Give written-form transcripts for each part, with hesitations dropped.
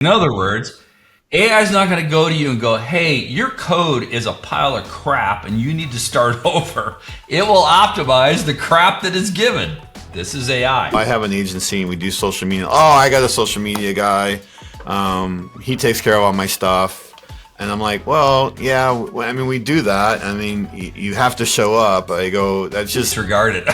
In other words, AI is not going to go to you and go, hey, your code is a pile of crap and you need to start over. It will optimize the crap that is given. This is AI. I have an agency and we do social media. Oh, I got a social media guy. He takes care of all my stuff. And I'm like, well, yeah, I mean, we do that. I mean, you have to show up. I go, that's just Disregard it.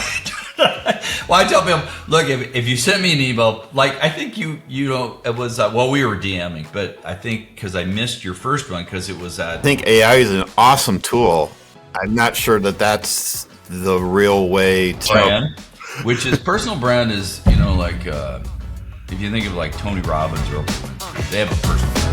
Well, I tell people, look, if you sent me an email, like I think you know, it was well, we were DMing, but I think because I missed your first one because it was I think AI is an awesome tool. I'm not sure that that's the real way to brand, which is personal brand is, you know, like if you think of like Tony Robbins or Oprah, they have a personal brand.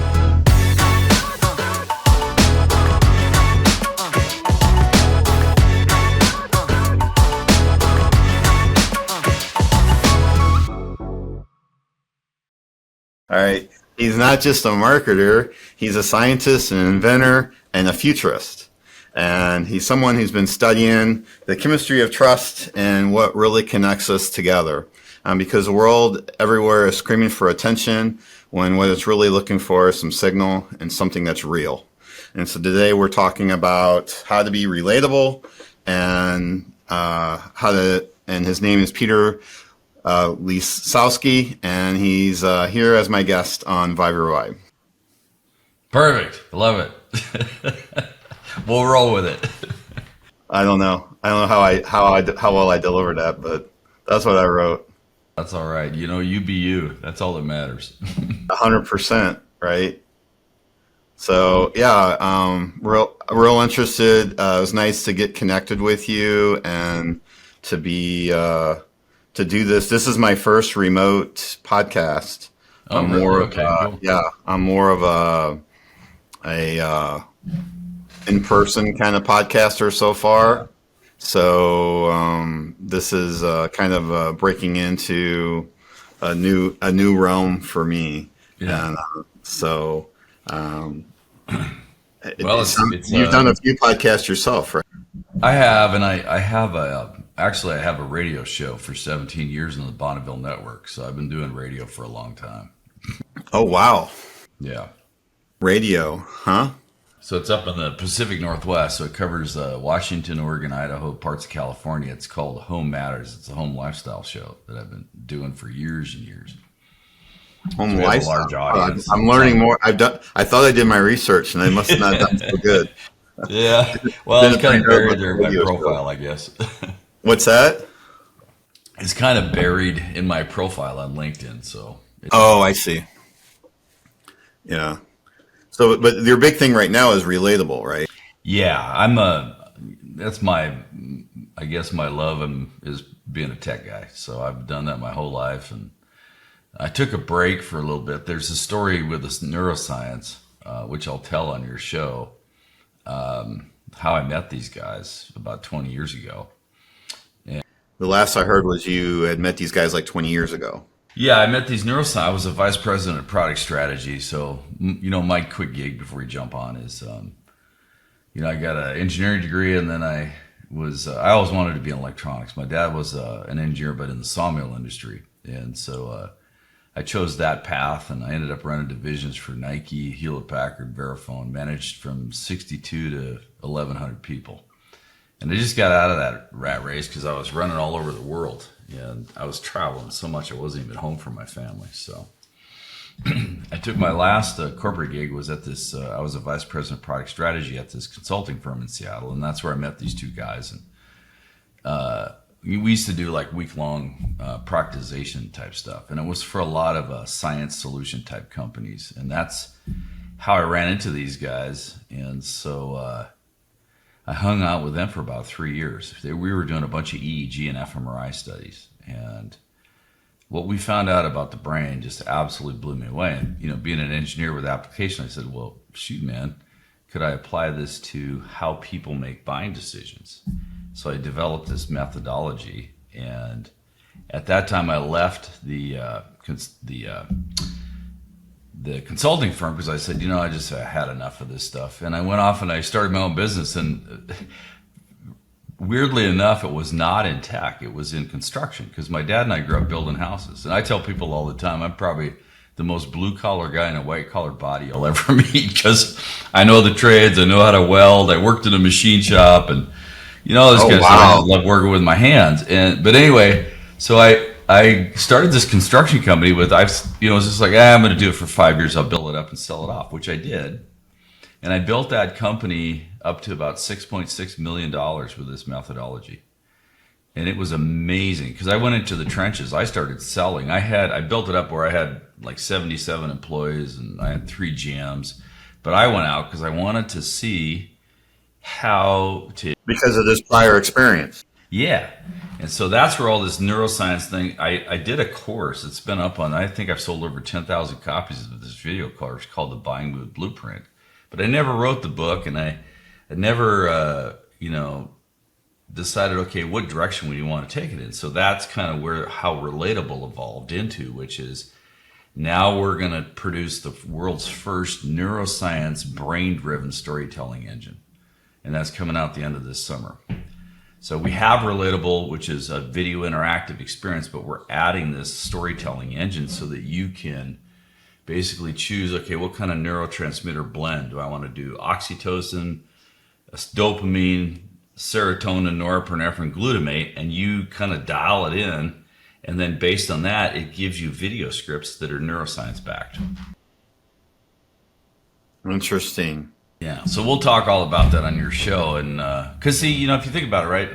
All right. He's not just a marketer, he's a scientist, an inventor, and a futurist. And he's someone who's been studying the chemistry of trust and what really connects us together. Because the world everywhere is screaming for attention when what it's really looking for is some signal and something that's real. And so today we're talking about how to be relatable and and his name is Peter Lisoskie, and he's here as my guest on Vibe or Vibe. Perfect. Love it. We'll roll with it. I don't know how well I delivered that, but that's what I wrote. That's all right. You know, you be you. That's all that matters. 100%, right? So yeah, real interested. It was nice to get connected with you and to be to do this. This is my first remote podcast. Oh, I'm really? more Okay, cool. yeah, I'm more of a in-person kind of podcaster so far. So this is kind of breaking into a new realm for me. Yeah. And so Well, it's you've done a few podcasts yourself, right? I have, and I have actually I have a radio show for 17 years on the Bonneville Network. So I've been doing radio for a long time. Oh wow, Yeah. radio, huh? So it's up in the Pacific Northwest. So it covers Washington, Oregon, Idaho, parts of California. It's called Home Matters. It's a home lifestyle show that I've been doing for years and years. Home So we have a lifestyle. large audience. I'm learning more. I thought I did my research, and I must have not done so good. Yeah. Well, Didn't it's kind of find out buried what there in my radio profile, show. I guess. What's that? It's kind of buried in my profile on LinkedIn. So Oh, I see. Yeah. So, but your big thing right now is relatable, right? yeah, that's my, I guess my love is being a tech guy. So I've done that my whole life. And I took a break for a little bit. There's a story with this neuroscience, which I'll tell on your show, how I met these guys about 20 years ago. The last I heard was you had met these guys like 20 years ago. Yeah, I met these neuroscience. I was a vice president of product strategy. So, you know, my quick gig before we jump on is, you know, I got an engineering degree, and then I always wanted to be in electronics. My dad was an engineer, but in the sawmill industry. And so I chose that path, and I ended up running divisions for Nike, Hewlett Packard, Verifone, managed from 62 to 1,100 people. And I just got out of that rat race because I was running all over the world, and I was traveling so much I wasn't even home for my family. So I took my last corporate gig was at this. I was a vice president of product strategy at this consulting firm in Seattle, and that's where I met these two guys. And we used to do like week-long productization type stuff, and it was for a lot of science solution type companies, and that's how I ran into these guys. And so I hung out with them for about 3 years. We were doing a bunch of EEG and fMRI studies, and what we found out about the brain just absolutely blew me away. And, you know, being an engineer with application, I said, well, shoot, man, could I apply this to how people make buying decisions? So I developed this methodology, and at that time I left the consulting firm because I said, you know, I had enough of this stuff. And I went off and I started my own business, and weirdly enough, it was not in tech. It was in construction because my dad and I grew up building houses. And I tell people all the time, I'm probably the most blue collar guy in a white collar body you'll ever meet, because I know the trades, I know how to weld, I worked in a machine shop, and this Oh, kind of stuff. I wow. just love working with my hands. But anyway, so I started this construction company with it was just like, I'm going to do it for 5 years. I'll build it up and sell it off, which I did. And I built that company up to about $6.6 million with this methodology. And it was amazing because I went into the trenches. I started selling. I built it up where I had like 77 employees and I had 3 GMs. But I went out because I wanted to see how to. Because of this prior experience. Yeah. And so that's where all this neuroscience thing, I did a course. It's been up on, I think I've sold over 10,000 copies of this video course called The Buying Mood Blueprint. But I never wrote the book, and I never, decided, okay, what direction would you want to take it in? So that's kind of how Relatable evolved into, which is now we're going to produce the world's first neuroscience brain-driven storytelling engine. And that's coming out the end of this summer. So we have Relatable, which is a video interactive experience, but we're adding this storytelling engine so that you can basically choose, okay, what kind of neurotransmitter blend do I want to do? Oxytocin, dopamine, serotonin, norepinephrine, glutamate, and you kind of dial it in. And then based on that, it gives you video scripts that are neuroscience backed. Interesting. Yeah. So we'll talk all about that on your show. And because see, if you think about it, right,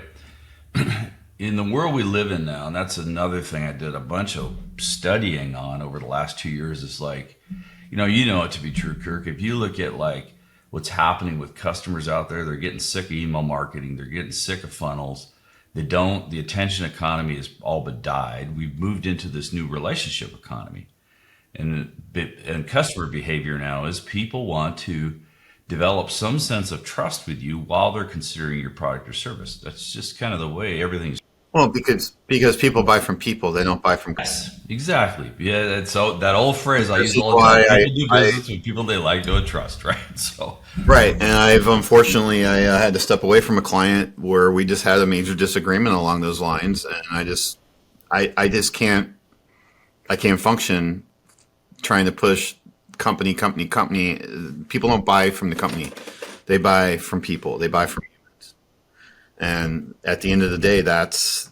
in the world we live in now, and that's another thing I did a bunch of studying on over the last 2 years, is like, you know it to be true, Kirk. If you look at like what's happening with customers out there, they're getting sick of email marketing, they're getting sick of funnels. The attention economy has all but died. We've moved into this new relationship economy. And customer behavior now is people want to develop some sense of trust with you while they're considering your product or service. That's just kind of the way everything's. Well, because people buy from people, they don't buy from. Yes, exactly. Yeah, that's that old phrase I This use is all the time. why People do business with people they like, know, and trust, right? So right. And unfortunately, I had to step away from a client where we just had a major disagreement along those lines, and I just can't function trying to push company. People don't buy from the company; they buy from people. They buy from humans. And at the end of the day, that's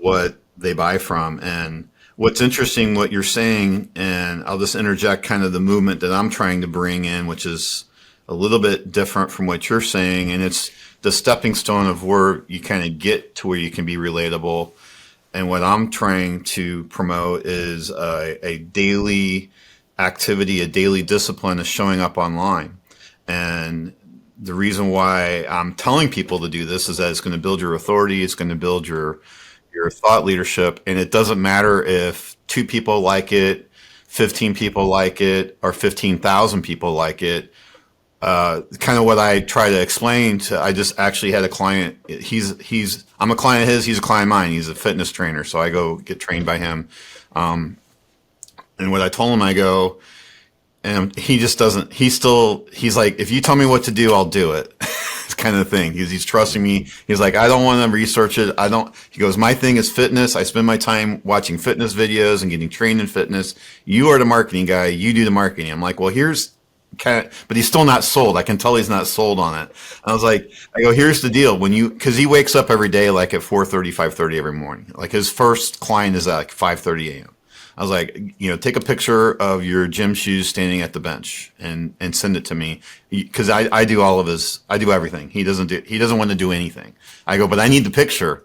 what they buy from. And what's interesting, what you're saying, and I'll just interject kind of the movement that I'm trying to bring in, which is a little bit different from what you're saying. And it's the stepping stone of where you kind of get to where you can be relatable. And what I'm trying to promote is a daily activity, a daily discipline of showing up online. And the reason why I'm telling people to do this is that it's going to build your authority. It's going to build your thought leadership. And it doesn't matter if 2 people like it, 15 people like it, or 15,000 people like it. Kind of what I try to explain I just actually had a client. I'm a client of his. He's a client of mine. He's a fitness trainer. So I go get trained by him. And what I told him, I go, and he just doesn't, he's like, if you tell me what to do, I'll do it. It's kind of the thing. He's trusting me. He's like, I don't want to research it. He goes, my thing is fitness. I spend my time watching fitness videos and getting trained in fitness. You are the marketing guy. You do the marketing. I'm like, well, but he's still not sold. I can tell he's not sold on it. I go, here's the deal. Cause he wakes up every day, like at 4:30, 5:30 every morning. Like his first client is at like 5:30 a.m. I was like, take a picture of your gym shoes standing at the bench and send it to me. Cause I do I do everything. He doesn't want to do anything. I go, but I need the picture.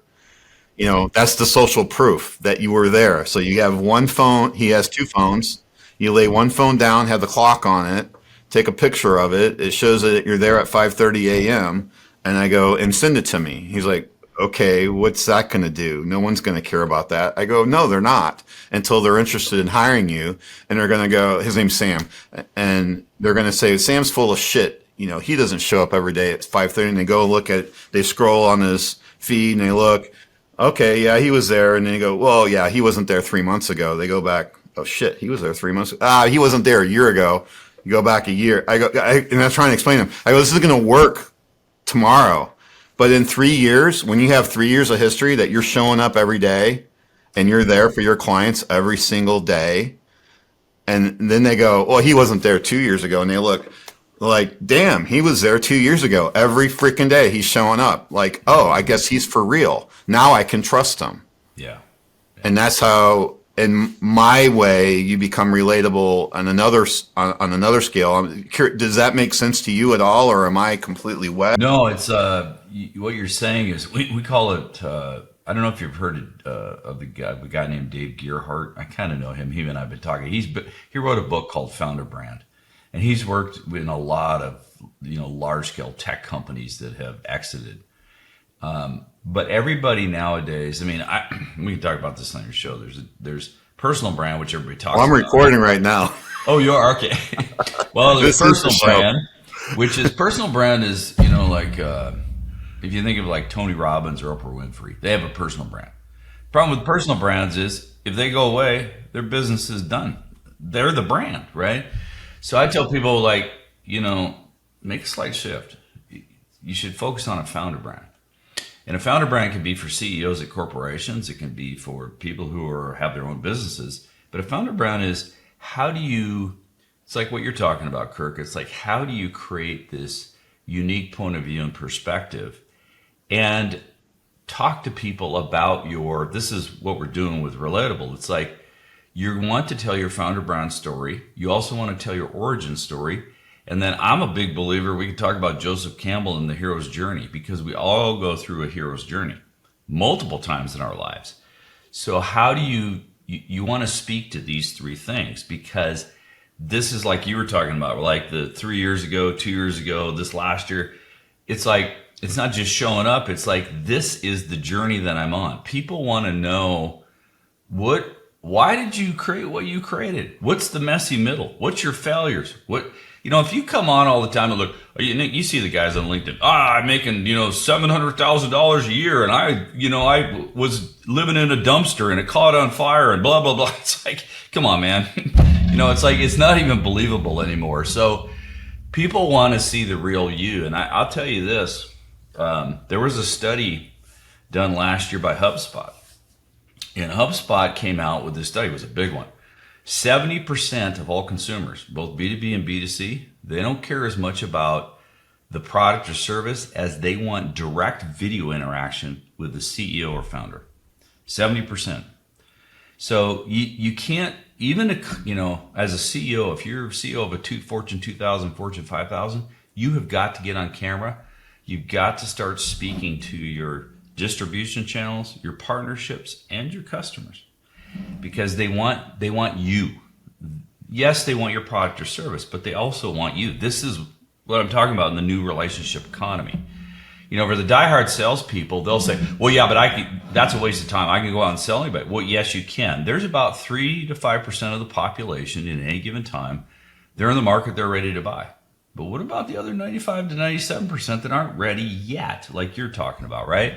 That's the social proof that you were there. So you have one phone. He has 2 phones. You lay one phone down, have the clock on it, take a picture of it. It shows that you're there at 5:30 a.m. And I go, and send it to me. He's like, okay, what's that going to do? No one's going to care about that. I go, no, they're not, until they're interested in hiring you. And they're going to go, his name's Sam. And they're going to say, Sam's full of shit. He doesn't show up every day at 5:30. And they scroll on his feed and they look, okay, yeah, he was there. And then they go, well, yeah, he wasn't there 3 months ago. They go back, oh shit, he was there 3 months ago. He wasn't there a year ago. You go back a year. And I'm trying to explain to him. I go, this is going to work tomorrow. But in 3 years, when you have 3 years of history that you're showing up every day and you're there for your clients every single day, And then they go, well, he wasn't there 2 years ago. And they look like, damn, he was there 2 years ago. Every freaking day he's showing up. Like, oh, I guess he's for real. Now I can trust him. Yeah. And that's how, in my way, you become relatable on another scale. Does that make sense to you at all, or am I completely wet? No, it's what you're saying is we call it. I don't know if you've heard of the guy named Dave Gearhart. I kind of know him. He and I've been talking. He wrote a book called Founder Brand, and he's worked in a lot of large scale tech companies that have exited. But everybody nowadays, I mean, we can talk about this on your show. There's personal brand, which everybody talks about. I'm recording right now. Oh, you are? Okay. Well, there's personal brand, which is personal brand is, like if you think of like Tony Robbins or Oprah Winfrey, they have a personal brand. Problem with personal brands is if they go away, their business is done. They're the brand, right? So I tell people like, make a slight shift. You should focus on a founder brand. And a founder brand can be for CEOs at corporations. It can be for people who have their own businesses. But a founder brand is it's like what you're talking about, Kirk. It's like, how do you create this unique point of view and perspective and talk to people about this is what we're doing with Relatable. It's like you want to tell your founder brand story. You also want to tell your origin story. And then I'm a big believer, we can talk about Joseph Campbell and the hero's journey, because we all go through a hero's journey multiple times in our lives. So how do you want to speak to these three things? Because this is like you were talking about, like the 3 years ago, 2 years ago, this last year. It's like, it's not just showing up. It's like, this is the journey that I'm on. People want to know why did you create what you created? What's the messy middle? What's your failures? If you come on all the time and look, you see the guys on LinkedIn, I'm making, $700,000 a year. And I was living in a dumpster and it caught on fire and blah, blah, blah. It's like, come on, man. It's like, it's not even believable anymore. So people want to see the real you. And I'll tell you this, there was a study done last year by HubSpot. And HubSpot came out with this study. It was a big one. 70% of all consumers, both B2B and B2C, they don't care as much about the product or service as they want direct video interaction with the CEO or founder. 70%. So you can't, even, as a CEO, if you're CEO of a Fortune 2000, Fortune 5000, you have got to get on camera. You've got to start speaking to your distribution channels, your partnerships, and your customers. Because they want you. Yes, they want your product or service, but they also want you. This is what I'm talking about in the new relationship economy. For the diehard salespeople, they'll say, well, yeah, but that's a waste of time. I can go out and sell anybody. Well, yes, you can. There's about 3 to 5% of the population in any given time. They're in the market, they're ready to buy. But what about the other 95 to 97% that aren't ready yet, like you're talking about, right?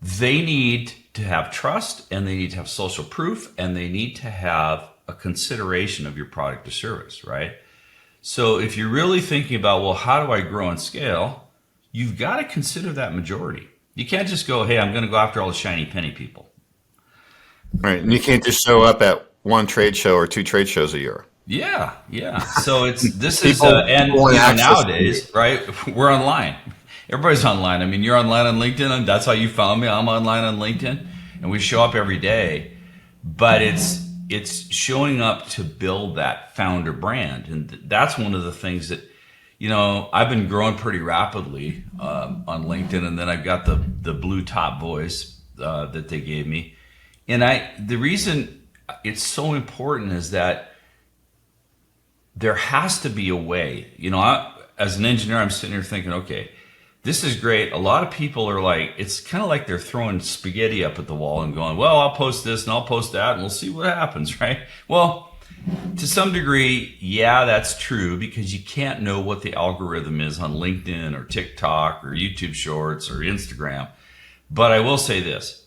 They need to have trust, and they need to have social proof, and they need to have a consideration of your product or service, right? So if you're really thinking about, well, how do I grow and scale? You've got to consider that majority. You can't just go, hey, I'm going to go after all the shiny penny people. Right. And you can't just show up at one trade show or 2 trade shows a year. Yeah. So nowadays, right? We're online. Everybody's online. I mean, you're online on LinkedIn, and that's how you found me. I'm online on LinkedIn, and we show up every day. But it's showing up to build that founder brand, and that's one of the things that, I've been growing pretty rapidly on LinkedIn, and then I've got the blue top voice that they gave me, and the reason it's so important is that there has to be a way. As an engineer, I'm sitting here thinking, okay, this is great. A lot of people are like, it's kind of like they're throwing spaghetti up at the wall and going, well, I'll post this and I'll post that and we'll see what happens, right? Well, to some degree, yeah, that's true, because you can't know what the algorithm is on LinkedIn or TikTok or YouTube Shorts or Instagram. But I will say this.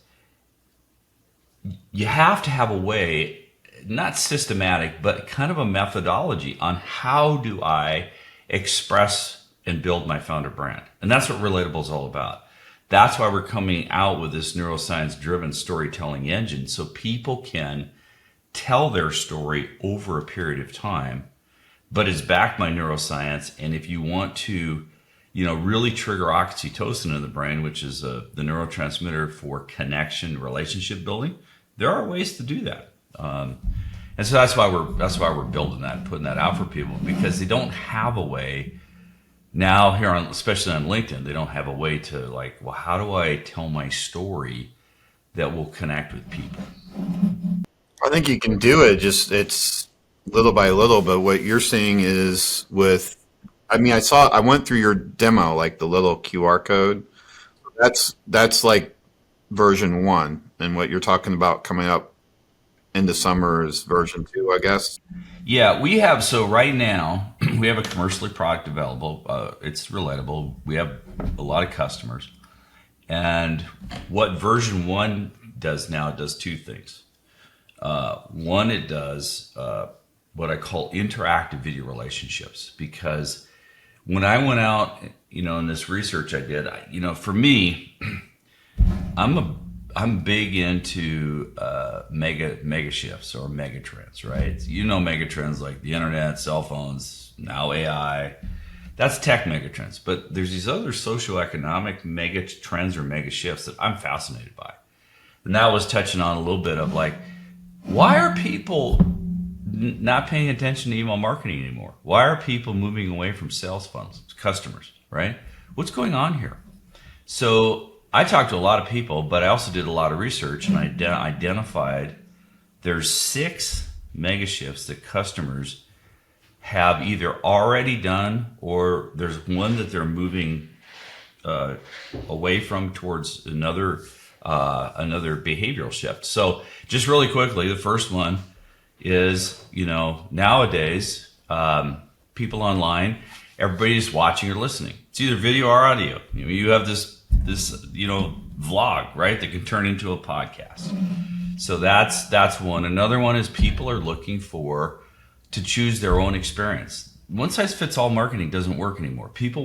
You have to have a way, not systematic, but kind of a methodology on how do I express and build my founder brand. And that's what Relatable is all about. That's why we're coming out with this neuroscience-driven storytelling engine, so people can tell their story over a period of time, but it's backed by neuroscience. And if you want to, really trigger oxytocin in the brain, which is the neurotransmitter for connection, relationship building, there are ways to do that. And so that's why we're building that and putting that out for people, because they don't have a way now here on, especially on LinkedIn, they don't have a way to like, well, how do I tell my story that will connect with people? I think you can do it. Just it's little by little. But what you're seeing is with, I went through your demo, like the little QR code. That's like version 1, and what you're talking about coming up into summer is version 2, I guess. Yeah, so right now we have a commercially product available. It's relatable. We have a lot of customers. And what version 1 does now, it does 2 things. One, it does what I call interactive video relationships, because when I went out, in this research I did, for me, I'm big into mega shifts or mega trends, right? Mega trends like the internet, cell phones, now AI. That's tech mega trends. But there's these other socioeconomic mega trends or mega shifts that I'm fascinated by. And that was touching on a little bit of like, why are people not paying attention to email marketing anymore? Why are people moving away from sales funnels, customers, right? What's going on here? So I talked to a lot of people, but I also did a lot of research, and I identified there's 6 mega shifts that customers have either already done, or there's one that they're moving away from towards another behavioral shift. So just really quickly, the first one is, nowadays, people online, everybody's watching or listening. It's either video or audio. You have this vlog, right, that can turn into a podcast. So that's one. Another one is people are looking to choose their own experience. One size fits all marketing doesn't work anymore. People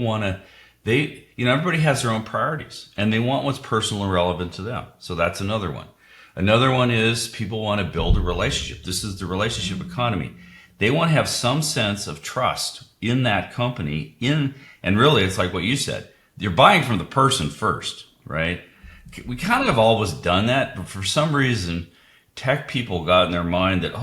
everybody has their own priorities, and they want what's personal and relevant to them. So that's another one. Another one is people want to build a relationship. This is the relationship economy. They want to have some sense of trust in that company. And really, it's like what you said. You're buying from the person first, right? We kind of have always done that, but for some reason, tech people got in their mind that,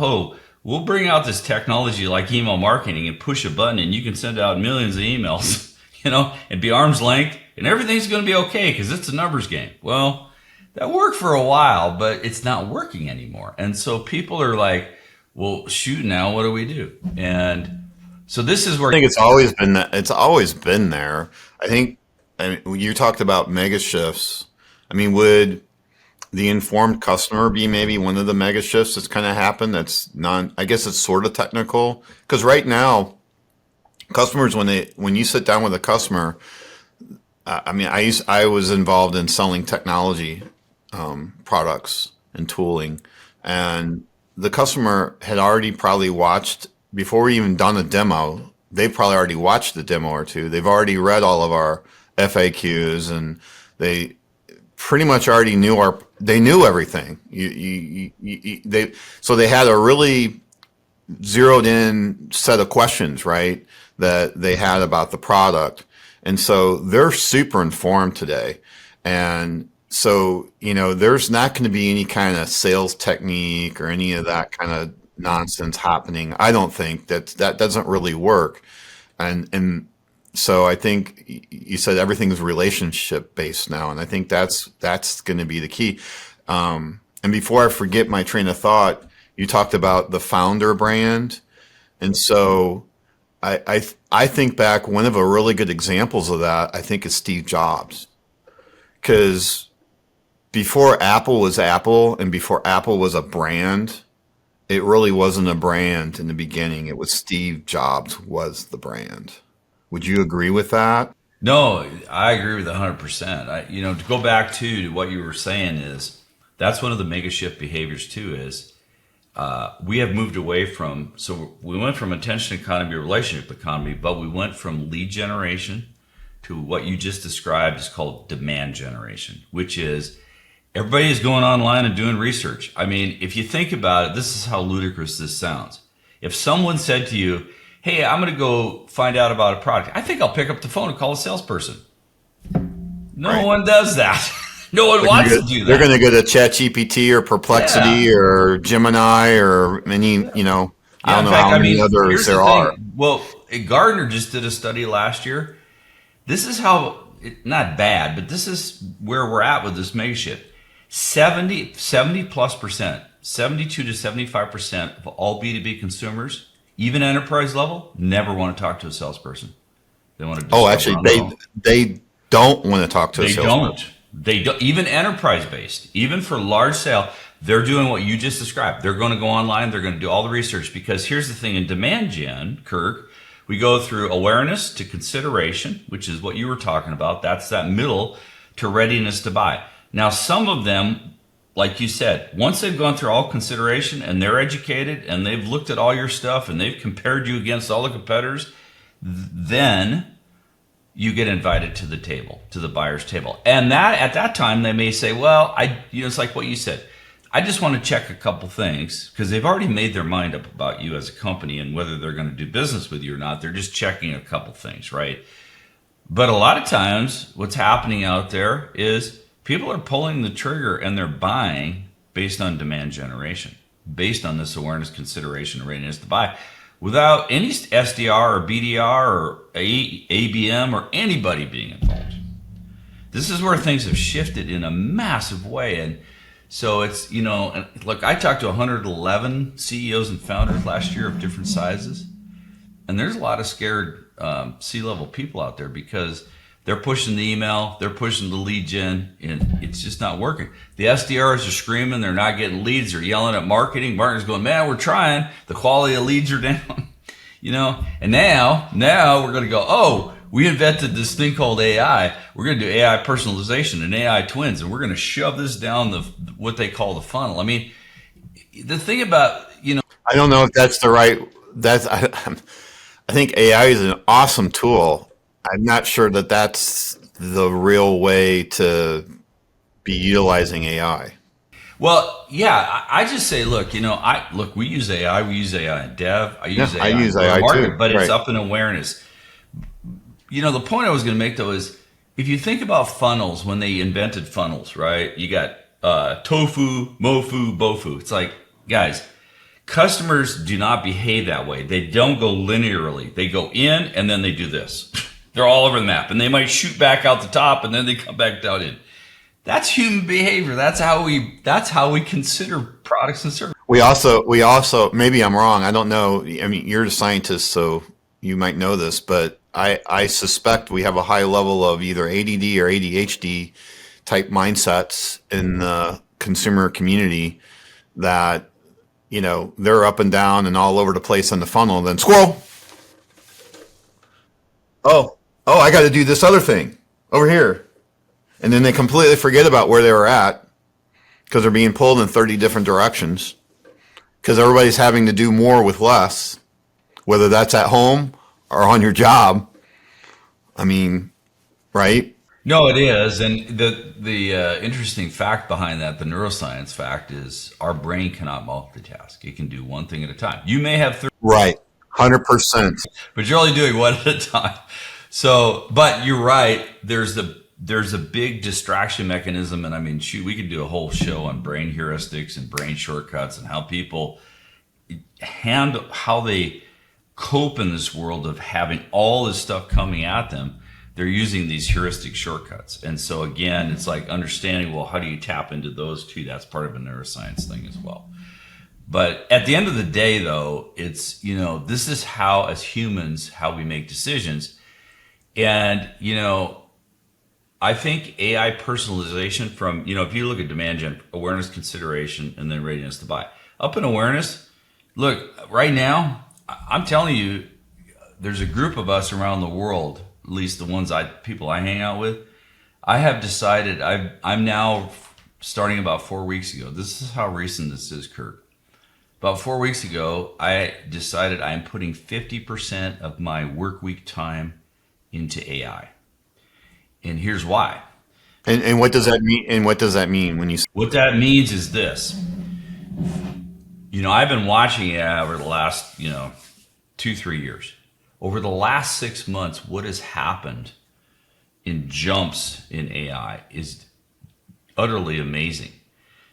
we'll bring out this technology like email marketing and push a button and you can send out millions of emails, and be arm's length and everything's going to be okay because it's a numbers game. Well, that worked for a while, but it's not working anymore. And so people are like, well, shoot, now what do we do? And so this is where I think it's always been that. It's always been there. You talked about mega shifts. Would the informed customer be maybe one of the mega shifts that's kind of happened? I guess it's sort of technical, because right now, customers, when you sit down with a customer, I was involved in selling technology products and tooling, and the customer had already probably watched, before we even done a demo, they probably already watched the demo or two. They've already read all of our FAQs, and they pretty much already they knew everything. So they had a really zeroed in set of questions, right, that they had about the product. And so they're super informed today. And so, there's not going to be any kind of sales technique or any of that kind of nonsense happening. I don't think that doesn't really work. And so I think you said everything's relationship based now. And I think that's going to be the key. And before I forget my train of thought, you talked about the founder brand. And so I think back, one of the really good examples of that, I think, is Steve Jobs. Because before Apple was Apple and before Apple was a brand, it really wasn't a brand in the beginning. It was Steve Jobs was the brand. Would you agree with that? No, I agree with 100%. To go back to what you were saying is, that's one of the mega shift behaviors too, is we have moved away from, so we went from attention economy to relationship economy, but we went from lead generation to what you just described is called demand generation, which is Everybody is going online and doing research. I mean, if you think about it, this is how ludicrous this sounds. If someone said to you, hey, I'm going to go find out about a product, I think I'll pick up the phone and call a salesperson. No Right. one does that. No one wants to do that. They're going to go to ChatGPT or Perplexity Yeah. or Gemini or many, I Yeah, don't in know fact, how I many mean, others here's the there are. thing. Well, Gardner just did a study last year. This is how, not bad, but this is where we're at with this mega shift. 70 plus percent, 72 to 75% of all B2B consumers, even enterprise level, never want to talk to a salesperson. They want to Oh, discover actually, on their own. they don't want to talk to a They salesperson. don't. They don't. Even enterprise based, even for large sale, they're doing what you just described. They're going to go online. They're going to do all the research because here's the thing: in demand gen, Kirk, we go through awareness to consideration, which is what you were talking about. That's that middle to readiness to buy. Now, some of them, like you said, once they've gone through all consideration and they're educated and they've looked at all your stuff and they've compared you against all the competitors, then you get invited to the table, to the buyer's table. And that at that time they may say, well, it's like what you said. I just want to check a couple things because they've already made their mind up about you as a company and whether they're going to do business with you or not. They're just checking a couple things, right? But a lot of times what's happening out there is people are pulling the trigger and they're buying based on demand generation, based on this awareness, consideration, and readiness to buy, without any SDR or BDR or ABM or anybody being involved. This is where things have shifted in a massive way. And so it's, look, I talked to 111 CEOs and founders last year of different sizes. And there's a lot of scared C-level people out there because they're pushing the email, they're pushing the lead gen, and it's just not working. The SDRs are screaming, they're not getting leads, they're yelling at marketing. Marketing's going, man, we're trying. The quality of leads are down, And now we're going to go, oh, we invented this thing called AI. We're going to do AI personalization and AI twins, and we're going to shove this down what they call the funnel. I mean, the thing about, I don't know if that's the right. I think AI is an awesome tool. I'm not sure that that's the real way to be utilizing AI. well, yeah, I just say, look, we use AI. We use AI in dev. I Yeah, use I AI in use AI too. go-to-market, but it's Right. up in awareness. The point I was going to make though is, if you think about funnels, when they invented funnels, right? You got tofu, mofu, bofu. It's like, guys, customers do not behave that way. They don't go linearly. They go in and then they do this. They're all over the map, and they might shoot back out the top and then they come back down in. That's human behavior. That's how we consider products and services. We also maybe I'm wrong. I don't know. I mean, you're a scientist, so you might know this, but I suspect we have a high level of either ADD or ADHD type mindsets in the consumer community that they're up and down and all over the place on the funnel. Then squirrel. Oh, I got to do this other thing over here. And then they completely forget about where they were at because they're being pulled in 30 different directions because everybody's having to do more with less, whether that's at home or on your job. I mean, right? No, it is, and the interesting fact behind that, the neuroscience fact, is our brain cannot multitask. It can do one thing at a time. You may have 30, Right. 100%. but you're only doing one at a time. So, but you're right. There's a big distraction mechanism, and I mean, shoot, we could do a whole show on brain heuristics and brain shortcuts and how people handle, how they cope in this world of having all this stuff coming at them. They're using these heuristic shortcuts. And so again, it's like understanding, well, how do you tap into those two? That's part of a neuroscience thing as well. But at the end of the day, though, it's, this is how, as humans, how we make decisions. And, I think AI personalization from, if you look at demand gen, awareness, consideration, and then readiness to buy. Up in awareness, look, right now, I'm telling you, there's a group of us around the world, at least the people I hang out with. I have decided, I'm now starting about 4 weeks ago. This is how recent this is, Kirk. About 4 weeks ago, I decided I'm putting 50% of my work week time into AI. And here's why. And what does that mean? And what does that mean when you? What that means is this. I've been watching AI over the last, 2, 3 years. Over the last 6 months, what has happened in jumps in AI is utterly amazing.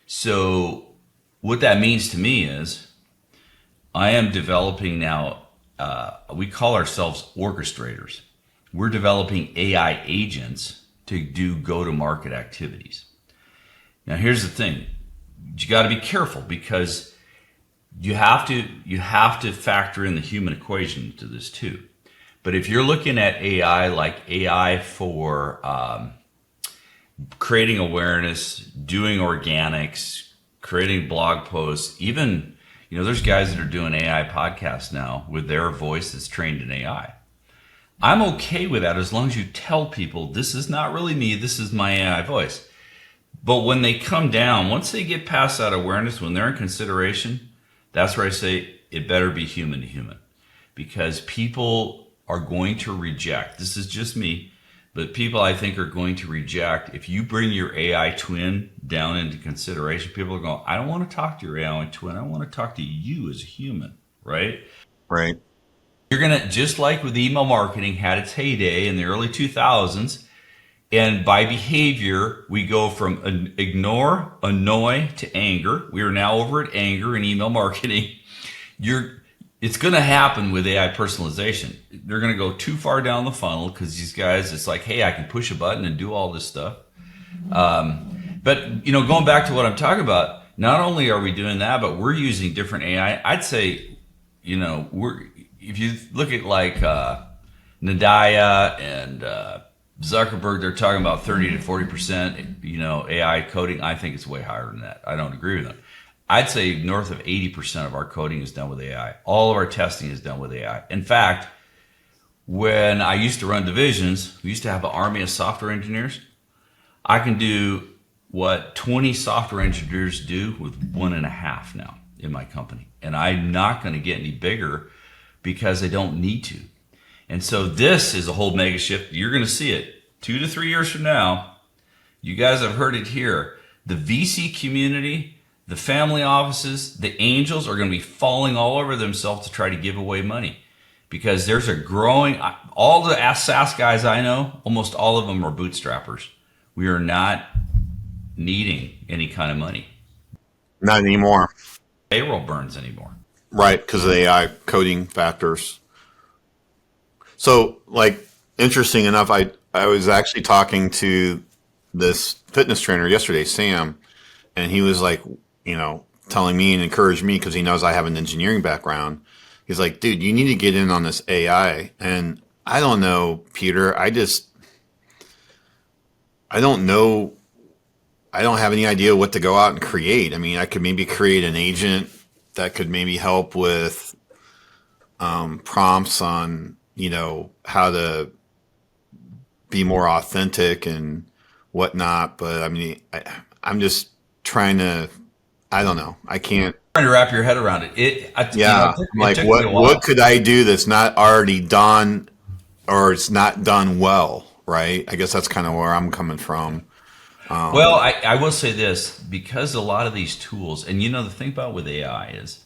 So what that means to me is I am developing now, we call ourselves orchestrators. We're developing AI agents to do go-to-market activities. Now, here's the thing. You got to be careful because you have to factor in the human equation to this too. But if you're looking at AI like AI for creating awareness, doing organics, creating blog posts, even, there's guys that are doing AI podcasts now with their voice that's trained in AI. I'm okay with that as long as you tell people this is not really me, this is my AI voice. But when they come down, once they get past that awareness, when they're in consideration, that's where I say it better be human to human. Because people are going to reject, this is just me, but people I think are going to reject, if you bring your AI twin down into consideration, people are going, I don't want to talk to your AI twin, I want to talk to you as a human, right? Right. You're going to, just like with email marketing had its heyday in the early 2000s, and by behavior, we go from ignore, annoy to anger. We are now over at anger in email marketing. It's going to happen with AI personalization. They're going to go too far down the funnel because these guys, it's like, hey, I can push a button and do all this stuff. But going back to what I'm talking about, not only are we doing that, but we're using different AI. I'd say, if you look at like Nadaya and Zuckerberg, they're talking about 30 to 40%, AI coding. I think it's way higher than that. I don't agree with them. I'd say north of 80% of our coding is done with AI. All of our testing is done with AI. In fact, when I used to run divisions, we used to have an army of software engineers. I can do what 20 software engineers do with 1.5 now in my company. And I'm not going to get any bigger because I don't need to. And so this is a whole mega shift. You're going to see it 2 to 3 years from now. You guys have heard it here. The VC community, the family offices, the angels are going to be falling all over themselves to try to give away money because there's a growing, all the SaaS guys I know, almost all of them are bootstrappers. We are not needing any kind of money. Not anymore. Payroll burns anymore. Right, because of the AI coding factors. So, interesting enough, I was actually talking to this fitness trainer yesterday, Sam, and he was telling me and encouraged me because he knows I have an engineering background. He's like, dude, you need to get in on this AI. And I don't know, Peter. I don't know. I don't have any idea what to go out and create. I mean, I could maybe create an agent that could maybe help with prompts on, how to be more authentic and whatnot. But I mean, I'm just trying to, I don't know. I can't. Trying to wrap your head around it. It took me a while. What could I do that's not already done or it's not done well, right? I guess that's kind of where I'm coming from. Well, I will say this, because a lot of these tools, and the thing about with AI is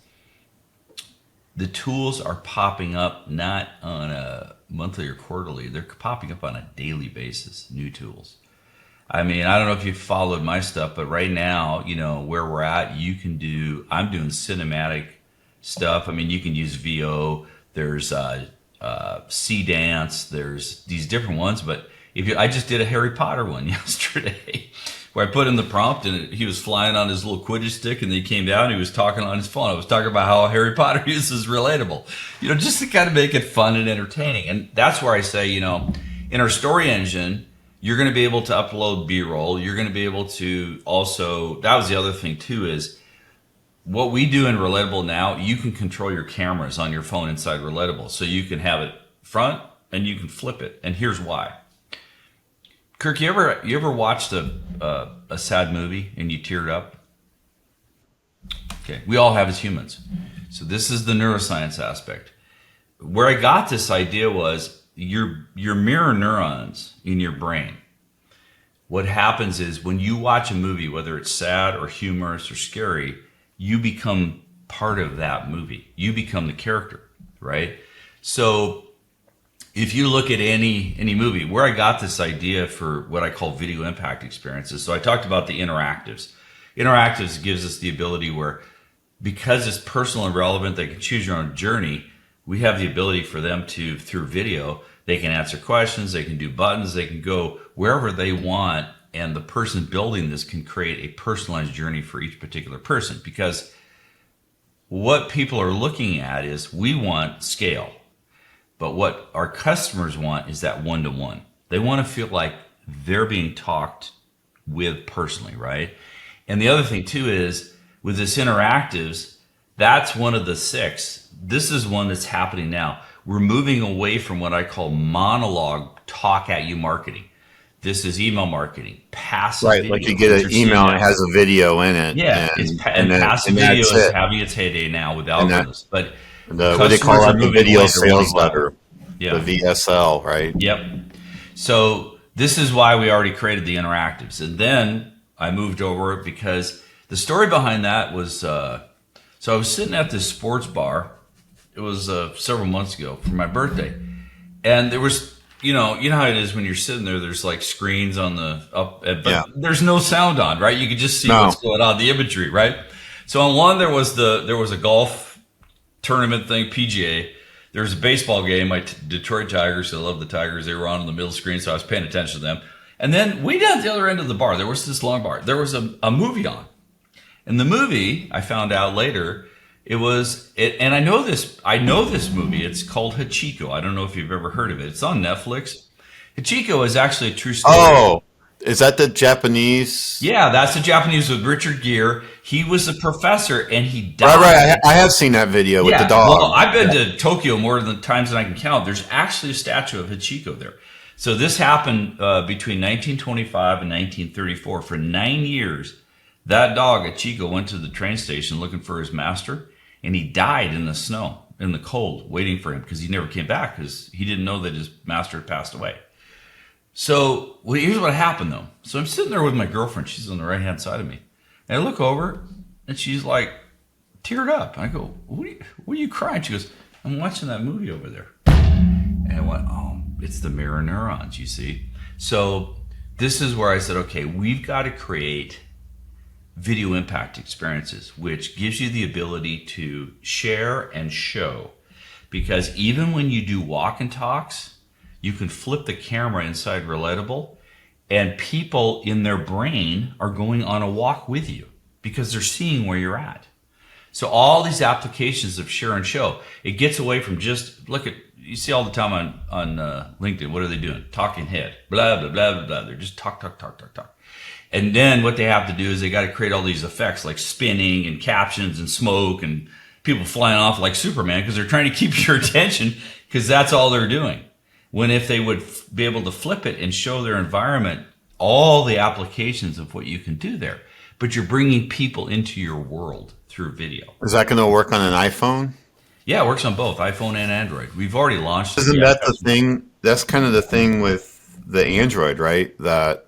the tools are popping up not on a monthly or quarterly, they're popping up on a daily basis, new tools. I mean, I don't know if you followed my stuff, but right now, where we're at, I'm doing cinematic stuff. I mean, you can use VO, there's C-Dance, there's these different ones, but I just did a Harry Potter one yesterday where I put in the prompt and he was flying on his little Quidditch stick and then he came down and he was talking on his phone. I was talking about how Harry Potter uses Relatable, just to kind of make it fun and entertaining. And that's where I say, in our story engine, you're going to be able to upload B-roll. You're going to be able to also, that was the other thing too, is what we do in Relatable now, you can control your cameras on your phone inside Relatable. So you can have it front and you can flip it. And here's why. Kirk, you ever watched a sad movie and you teared up? Okay, we all have as humans. So this is the neuroscience aspect. Where I got this idea was your mirror neurons in your brain what happens is when you watch a movie, whether it's sad or humorous or scary, you become part of that movie. You become the character, right? So if you look at any movie, where I got this idea for what I call video impact experiences. So I talked about the interactives. Interactives gives us the ability where, because it's personal and relevant, they can choose your own journey. We have the ability for them to, through video, they can answer questions, they can do buttons, they can go wherever they want, and the person building this can create a personalized journey for each particular person. Because what people are looking at is, we want scale, but what our customers want is that one-to-one. They want to feel like they're being talked with personally, right? And the other thing too is, with this interactives, that's one of the 6. This is one that's happening now. We're moving away from what I call monologue talk at you marketing. This is email marketing, passive Right, video. like you get an email and it has a video in it. Yeah, and passive video is having its heyday now with algorithms. But what they call that, the video sales letter, yeah. The VSL, right? Yep. So this is why we already created the interactives. And then I moved over because the story behind that was, so I was sitting at this sports bar. It was several months ago for my birthday. And there was, you know how it is when you're sitting there, there's like screens on the up, but there's no sound on, right? You could just see what's going on, the imagery, right? So on one, there was a golf tournament thing, PGA. There was a baseball game, my Detroit Tigers. I love the Tigers. They were on the middle screen, so I was paying attention to them. And then way down at the other end of the bar, there was this long bar. There was a movie on. And the movie, I found out later, and I know this movie. It's called Hachiko. I don't know if you've ever heard of it. It's on Netflix. Hachiko is actually a true story. Oh, is that the Japanese? Yeah, that's the Japanese with Richard Gere. He was a professor and he died. Right. I have seen that video with the dog. Well, I've been to Tokyo more than times than I can count. There's actually a statue of Hachiko there. So this happened between 1925 and 1934. For 9 years, that dog, Hachiko, went to the train station looking for his master, and he died in the snow, in the cold, waiting for him, because he never came back because he didn't know that his master had passed away. So here's what happened, though. So I'm sitting there with my girlfriend. She's on the right-hand side of me. And I look over, and she's like, teared up. I go, what are you crying? She goes, I'm watching that movie over there. And I went, oh, it's the mirror neurons, you see. So this is where I said, okay, we've got to create video impact experiences, which gives you the ability to share and show. Because even when you do walk and talks, you can flip the camera inside Relatable, and people in their brain are going on a walk with you because they're seeing where you're at. So all these applications of share and show, it gets away from just, you see all the time on LinkedIn, what are they doing? Talking head, blah, blah, blah, blah, blah. They're just talk. And then what they have to do is they got to create all these effects like spinning and captions and smoke and people flying off like Superman because they're trying to keep your attention because that's all they're doing. When if they would be able to flip it and show their environment, all the applications of what you can do there, but you're bringing people into your world through video. Is that going to work on an iPhone? Yeah, it works on both iPhone and Android. We've already launched. Isn't that the thing? That's kind of the thing with the Android, right? That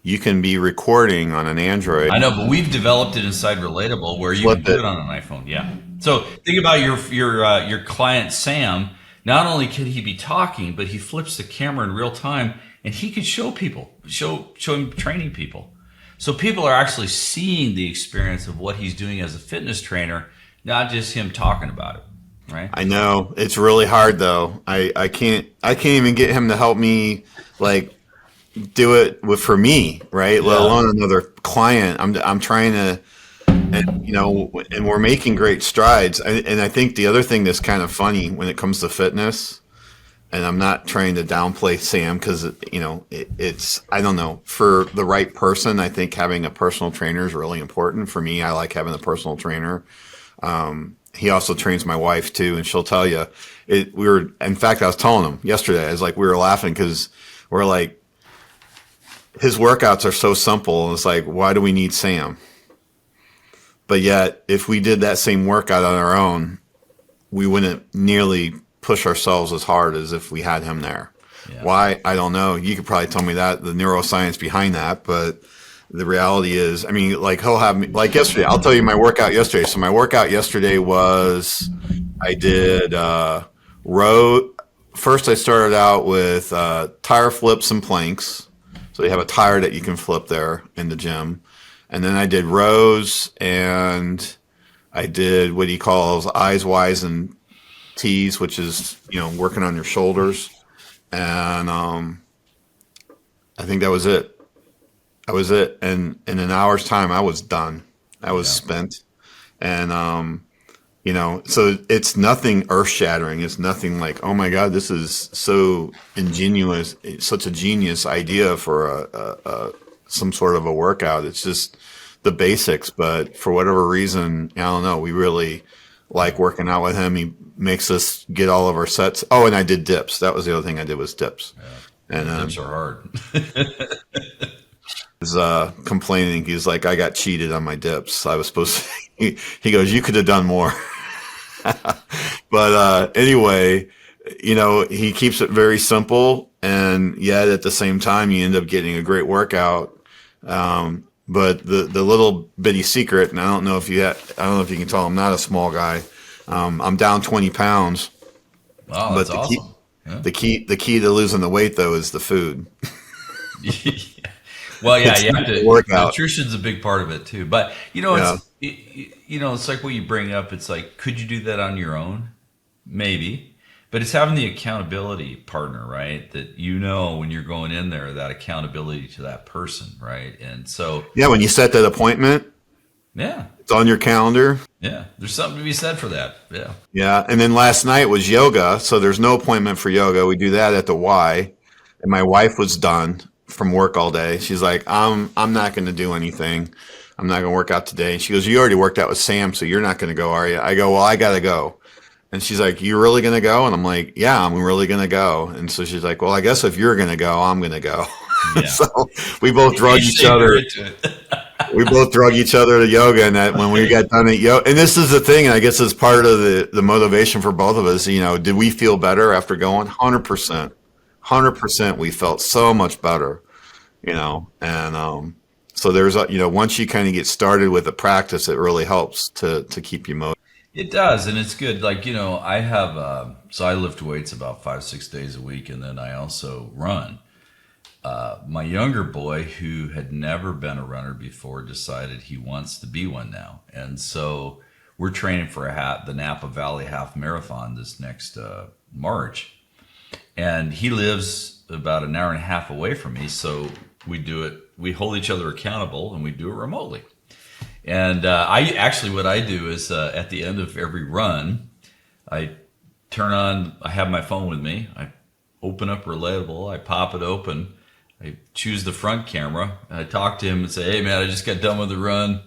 you can be recording on an Android. I know, but we've developed it inside Relatable where you can do it on an iPhone. Yeah. So think about your client Sam. Not only can he be talking, but he flips the camera in real time, and he could show him training people. So people are actually seeing the experience of what he's doing as a fitness trainer, not just him talking about it. Right? I know it's really hard though. I can't even get him to help me do it for me, right? Yeah. Let alone another client. I'm trying to, and we're making great strides. And I think the other thing that's kind of funny when it comes to fitness, and I'm not trying to downplay Sam because it's I don't know, for the right person. I think having a personal trainer is really important. For me, I like having a personal trainer. He also trains my wife too, and she'll tell you. In fact, I was telling him yesterday. I was like, we were laughing because we're like, his workouts are so simple. And it's like, why do we need Sam? But yet, if we did that same workout on our own, we wouldn't nearly push ourselves as hard as if we had him there. Yeah. Why? I don't know. You could probably tell me that, the neuroscience behind that, but the reality is, I mean, like he'll have me, like yesterday, I'll tell you my workout yesterday. So my workout yesterday was, I did, row. First I started out with, tire flips and planks. So you have a tire that you can flip there in the gym. And then I did rows, and I did what he calls eyes, Y's, and T's, which is, working on your shoulders. And, I think that was it. That was it. And in an hour's time, I was done. I was spent. And, so it's nothing earth shattering. It's nothing like, oh my God, this is so ingenious, such a genius idea for some sort of a workout. It's just the basics. But for whatever reason, I don't know, we really like working out with him. He makes us get all of our sets. Oh, and I did dips. That was the other thing I did, was dips. Yeah. And Dips are hard. was complaining. He was like, I got cheated on my dips. I was supposed to, he goes, you could have done more. But anyway, he keeps it very simple, and yet at the same time, you end up getting a great workout. But the little bitty secret, and I don't know if you can tell, I'm not a small guy. I'm down 20 pounds. Wow, that's awesome. The key to losing the weight, though, is the food. Well, yeah, you have to. Workout. Nutrition's a big part of it too. But it's like what you bring up. It's like, could you do that on your own? Maybe, but it's having the accountability partner, right? That when you're going in there, that accountability to that person, right? And so when you set that appointment, it's on your calendar. Yeah, there's something to be said for that. Yeah, and then last night was yoga, so there's no appointment for yoga. We do that at the Y, and my wife was done from work all day. She's like, I'm not going to do anything. I'm not going to work out today. And she goes, you already worked out with Sam, so you're not going to go, are you? I go, well, I got to go. And she's like, you're really going to go? And I'm like, yeah, I'm really going to go. And so she's like, well, I guess if you're going to go, I'm going to go. Yeah. So we both drug each other. We both drug each other to yoga, and that when we got done at yoga, and this is the thing, and I guess it's part of the motivation for both of us, did we feel better after going? 100%. 100%, we felt so much better, and so there's once you kind of get started with the practice, it really helps to keep you motivated. It does, and it's good. Like, I have so I lift weights about 5-6 days a week, and then I also run. My younger boy, who had never been a runner before, decided he wants to be one now, and so we're training for the Napa Valley Half Marathon this next March. And he lives about an hour and a half away from me, so we do it. We hold each other accountable, and we do it remotely. And what I do is at the end of every run, I have my phone with me. I open up Relatable. I pop it open. I choose the front camera. And I talk to him and say, hey, man, I just got done with the run,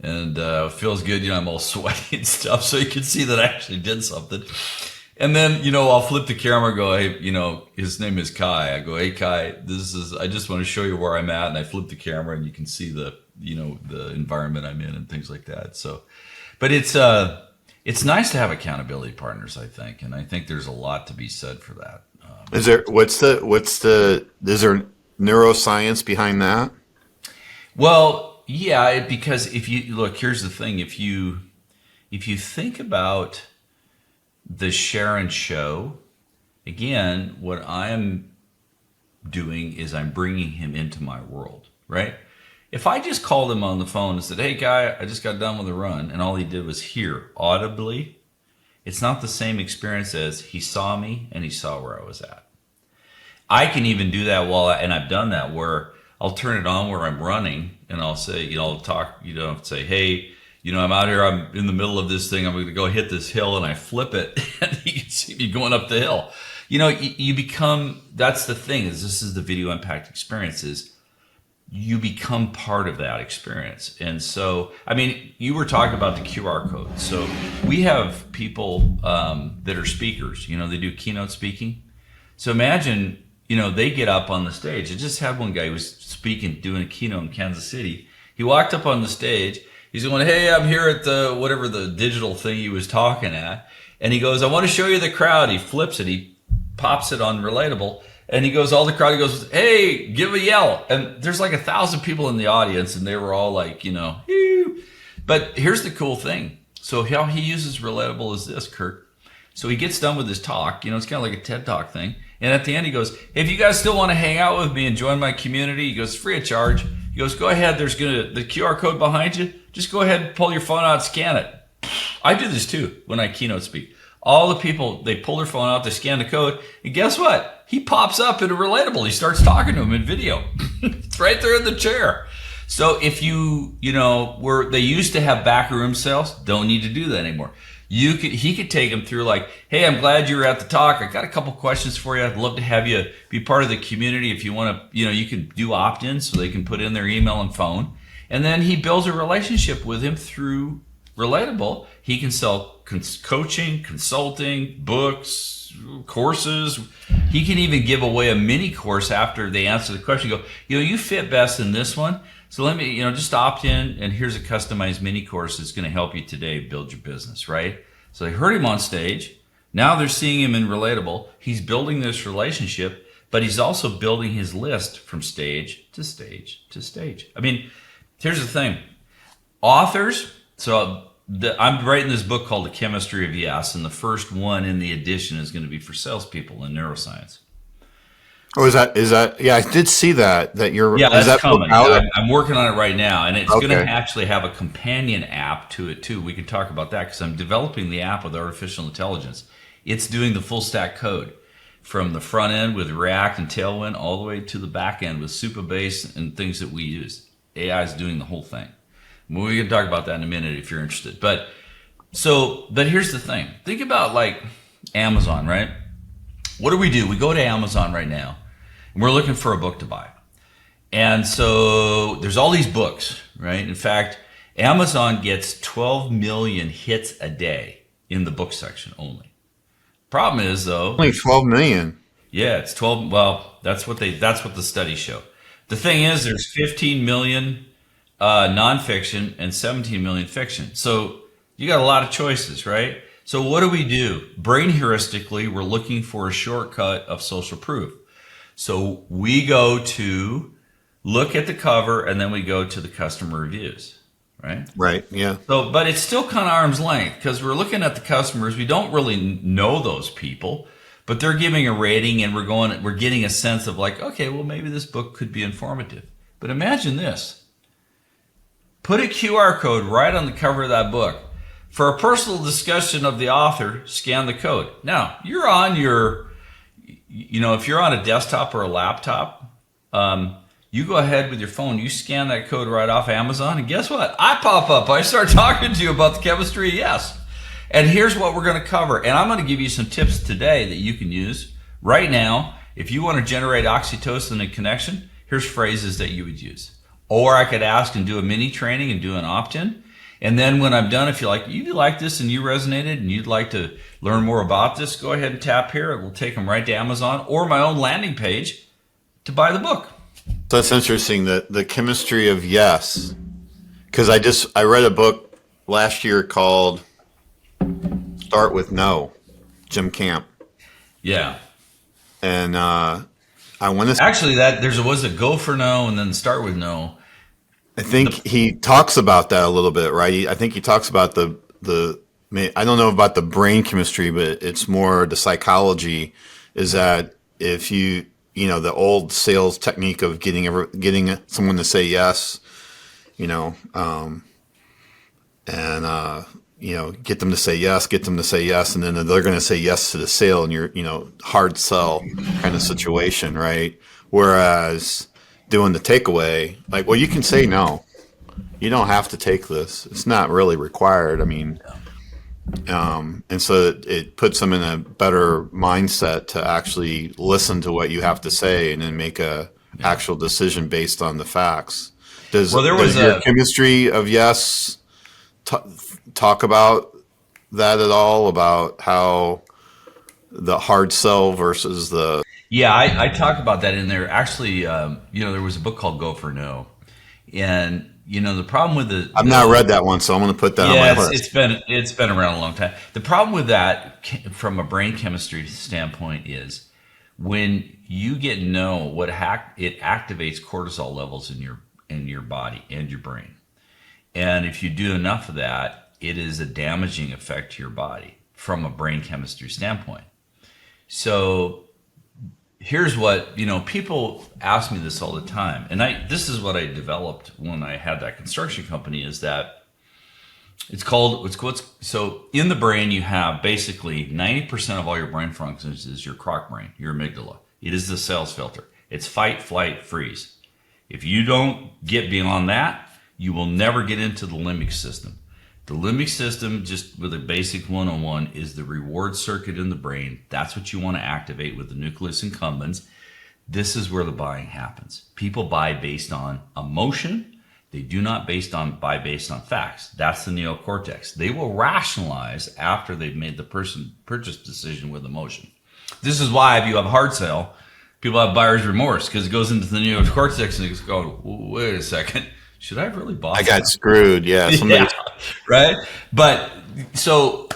and it feels good. I'm all sweaty and stuff, so you can see that I actually did something. And then, I'll flip the camera and go, hey, his name is Kai. I go, hey, Kai, I just want to show you where I'm at. And I flip the camera, and you can see the environment I'm in and things like that. So, but it's nice to have accountability partners, I think. And I think there's a lot to be said for that. Is there neuroscience behind that? Well, yeah, because if you look, here's the thing. If you think about the Sharon show, again, what I'm doing is I'm bringing him into my world, right? If I just called him on the phone and said, hey, Guy, I just got done with a run, and all he did was hear audibly, it's not the same experience as he saw me and he saw where I was at. I can even do that and I've done that, where I'll turn it on where I'm running, and I'll say, I'll talk, say, hey, I'm out here, I'm in the middle of this thing, I'm going to go hit this hill, and I flip it, and you can see me going up the hill. You become, that's the thing, is this is the video impact experience, is you become part of that experience. And so, you were talking about the QR code. So we have people that are speakers, they do keynote speaking. So imagine, they get up on the stage. I just had one guy who was speaking, doing a keynote in Kansas City. He walked up on the stage. He's going, hey, I'm here at the digital thing he was talking at. And he goes, I want to show you the crowd. He flips it. He pops it on Relatable, and he goes, all the crowd, he goes, hey, give a yell. And there's like 1,000 people in the audience, and they were all like, Ew. But here's the cool thing. So how he uses Relatable is this, Kirk. So he gets done with his talk, it's kind of like a TED Talk thing. And at the end, he goes, hey, if you guys still want to hang out with me and join my community, he goes, free of charge. He goes, go ahead. There's the QR code behind you. Just go ahead and pull your phone out, scan it. I do this too when I keynote speak. All the people, they pull their phone out, they scan the code, and guess what? He pops up in a Relatable. He starts talking to him in video. It's right there in the chair. So if they used to have backroom sales, don't need to do that anymore. He could take them through like, hey, I'm glad you were at the talk. I got a couple questions for you. I'd love to have you be part of the community. If you want to, you can do opt-ins so they can put in their email and phone. And then he builds a relationship with him through Relatable. He can sell coaching, consulting, books, courses. He can even give away a mini course after they answer the question. Go, you fit best in this one. So let me, just opt in, and here's a customized mini course that's going to help you today build your business, right? So they heard him on stage. Now they're seeing him in Relatable. He's building this relationship, but he's also building his list from stage to stage to stage. I mean, here's the thing. Authors, I'm writing this book called The Chemistry of Yes, and the first one in the edition is going to be for salespeople in neuroscience. Oh, is that? Yeah, I did see that you're. Yeah, is that's that coming. out? I'm working on it right now, and it's Okay. going to actually have a companion app to it too. We can talk about that because I'm developing the app with artificial intelligence. It's doing the full stack code from the front end with React and Tailwind all the way to the back end with Supabase and things that we use. AI is doing the whole thing. We can talk about that in a minute if you're interested. But here's the thing. Think about like Amazon, right? What do? We go to Amazon right now, and we're looking for a book to buy. And so there's all these books, right? In fact, Amazon gets 12 million hits a day in the book section only. Problem is, though, Only 12 million. yeah, it's 12. Well, that's what the studies show. The thing is, there's 15 million nonfiction and 17 million fiction. So you got a lot of choices, right? So what do? Brain heuristically, we're looking for a shortcut of social proof. So we go to look at the cover, and then we go to the customer reviews, right? Right. Yeah. So, but it's still kind of arm's length because we're looking at the customers. We don't really know those people, but they're giving a rating, and we're getting a sense of like, okay, well, maybe this book could be informative. But imagine this. Put a QR code right on the cover of that book. For a personal discussion of the author, scan the code. Now, you're on if you're on a desktop or a laptop, you go ahead with your phone, you scan that code right off Amazon, and guess what? I pop up. I start talking to you about the chemistry of yes. And here's what we're going to cover. And I'm going to give you some tips today that you can use right now. If you want to generate oxytocin and connection, here's phrases that you would use. Or I could ask and do a mini training and do an opt-in. And then when I'm done, if you like this and you resonated and you'd like to learn more about this, go ahead and tap here. It will take them right to Amazon or my own landing page to buy the book. So that's interesting. The chemistry of yes, because I read a book last year called Start with No, Jim Camp. Yeah. And I want to actually was a go for no and then start with no. I think he talks about that a little bit, right? I think he talks about the I don't know about the brain chemistry, but it's more the psychology. Is that if the old sales technique of getting someone to say yes, get them to say yes, and then they're going to say yes to the sale, and you're hard sell kind of situation, right? Whereas doing the takeaway, like, well, you can say no. You don't have to take this. It's not really required. I mean, and so it puts them in a better mindset to actually listen to what you have to say and then make a actual decision based on the facts. Does your chemistry of yes talk about that at all? About how the hard sell versus the... Yeah, I talk about that in there. Actually, there was a book called Go for No. And, the problem with I've not read that one, so I'm going to put that on my list. It's been around a long time. The problem with that from a brain chemistry standpoint is When you get it activates cortisol levels in your body and your brain. And if you do enough of that, it is a damaging effect to your body from a brain chemistry standpoint. So here's what, people ask me this all the time. And this is what I developed when I had that construction company, is that so in the brain, you have basically 90% of all your brain functions is your croc brain, your amygdala. It is the sales filter. It's fight, flight, freeze. If you don't get beyond that, you will never get into the limbic system. The limbic system, just with a basic 101, is the reward circuit in the brain. That's what you want to activate with the nucleus accumbens. This is where the buying happens. People buy based on emotion. They do not buy based on facts. That's the neocortex. They will rationalize after they've made the purchase decision with emotion. This is why if you have a hard sale, people have buyer's remorse, because it goes into the neocortex and it's going, wait a second, should I have really bought I got screwed. Yeah. Yeah, right? But so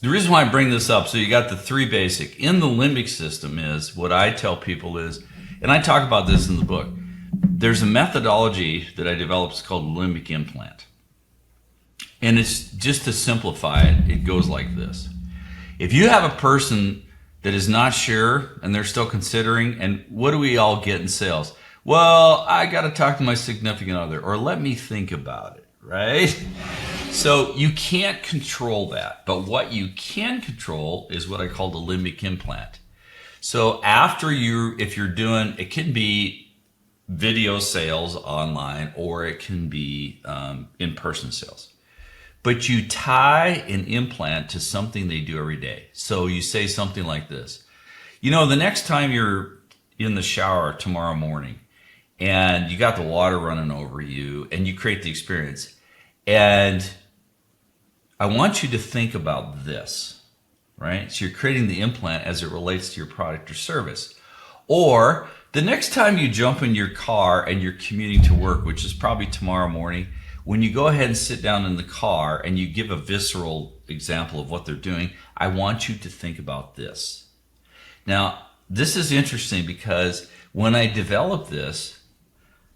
the reason why I bring this up, so you got the three basic. In the limbic system is what I tell people is, and I talk about this in the book, there's a methodology that I developed, it's called limbic implant. And it's just to simplify it, it goes like this. If you have a person that is not sure and they're still considering, and what do we all get in sales? Well, I got to talk to my significant other, or let me think about it, right? So you can't control that. But what you can control is what I call the limbic implant. So if you're doing, it can be video sales online, or it can be in-person sales. But you tie an implant to something they do every day. So you say something like this. The next time you're in the shower tomorrow morning and you got the water running over you and you create the experience, and I want you to think about this, right? So you're creating the implant as it relates to your product or service. Or the next time you jump in your car and you're commuting to work, which is probably tomorrow morning, when you go ahead and sit down in the car and you give a visceral example of what they're doing, I want you to think about this. Now, this is interesting because when I developed this,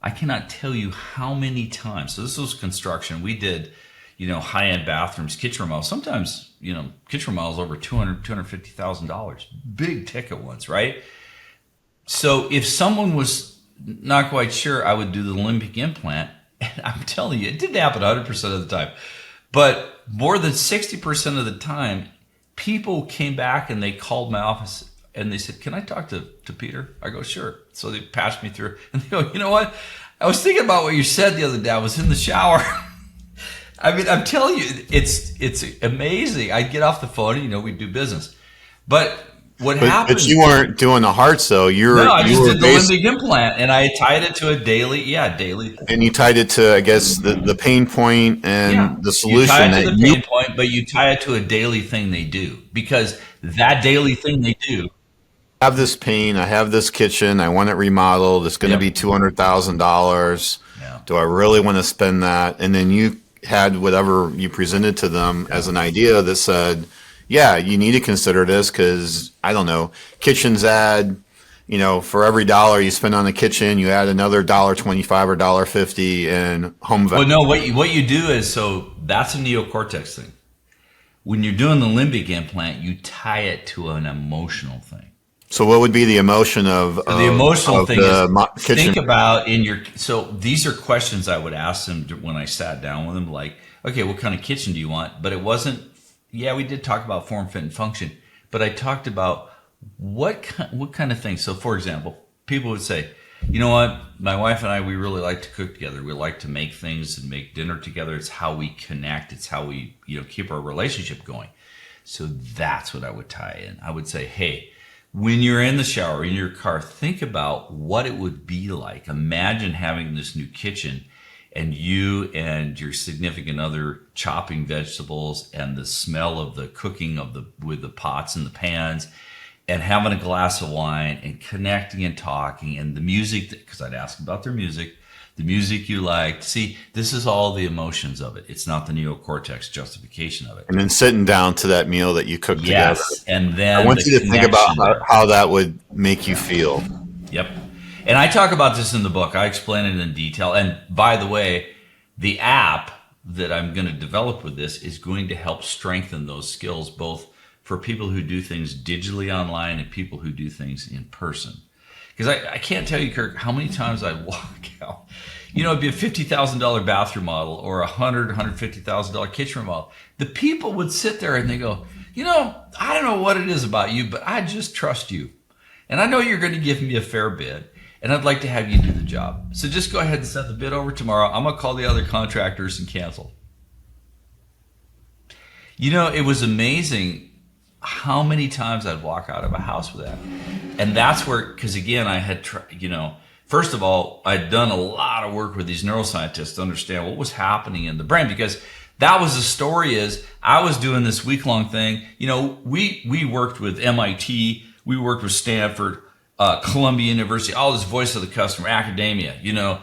I cannot tell you how many times. So this was construction. We did, high-end bathrooms, kitchen remodels. Sometimes, kitchen remodels over $250,000. Big ticket ones, right? So if someone was not quite sure, I would do the limbic implant. And I'm telling you, it didn't happen 100% of the time. But more than 60% of the time, people came back and they called my office and they said, can I talk to Peter? I go, sure. So they passed me through. And they go, you know what? I was thinking about what you said the other day. I was in the shower. I mean, I'm telling you, it's amazing. I'd get off the phone and, we'd do business. But what happened? But you weren't doing the heart cell. No, I just did the limbic implant, and I tied it to a daily. And you tied it to, I guess, the pain point and the solution. You tie it to the pain point, but you tie it to a daily thing they do, because that daily thing they do. I have this pain. I have this kitchen. I want it remodeled. It's going to be $200,000. Yeah. Do I really want to spend that? And then you had whatever you presented to them as an idea that said, yeah, you need to consider this because, I don't know, kitchens add, for every dollar you spend on the kitchen, you add another $1.25 or $1.50 in home value. Well, no, what you do is, so that's a neocortex thing. When you're doing the limbic implant, you tie it to an emotional thing. So what would be the emotion of the emotional thing is kitchen? Think about so these are questions I would ask them when I sat down with them, like, okay, what kind of kitchen do you want? But it wasn't, we did talk about form, fit, and function, but I talked about what kind of things. So for example, people would say, you know what, my wife and I, we really like to cook together. We like to make things and make dinner together. It's how we connect. It's how we, keep our relationship going. So that's what I would tie in. I would say, hey, when you're in the shower, in your car, think about what it would be like. Imagine having this new kitchen and you and your significant other chopping vegetables and the smell of the cooking with the pots and the pans and having a glass of wine and connecting and talking and the music, because I'd ask about their music. the music you liked. See, this is all the emotions of it. It's not the neocortex justification of it. And then sitting down to that meal that you cooked together. Yes, and then I want you to think about there. how that would make you feel. Yep. And I talk about this in the book. I explain it in detail. And by the way, the app that I'm going to develop with this is going to help strengthen those skills, both for people who do things digitally online and people who do things in person. Because I can't tell you, Kirk, how many times I walk out. You know, it'd be a $50,000 bathroom model or $150,000 kitchen remodel. The people would sit there and they go, you know, I don't know what it is about you, but I just trust you. And I know you're going to give me a fair bid. And I'd like to have you do the job. So just go ahead and send the bid over tomorrow. I'm going to call the other contractors and cancel. You know, it was amazing how many times I'd walk out of a house with that. And that's where, because again, I had, first of all, I'd done a lot of work with these neuroscientists to understand what was happening in the brain, because that was the story. Is I was doing this week-long thing. You know, we worked with MIT, we worked with Stanford, Columbia University, all this voice of the customer, academia, you know,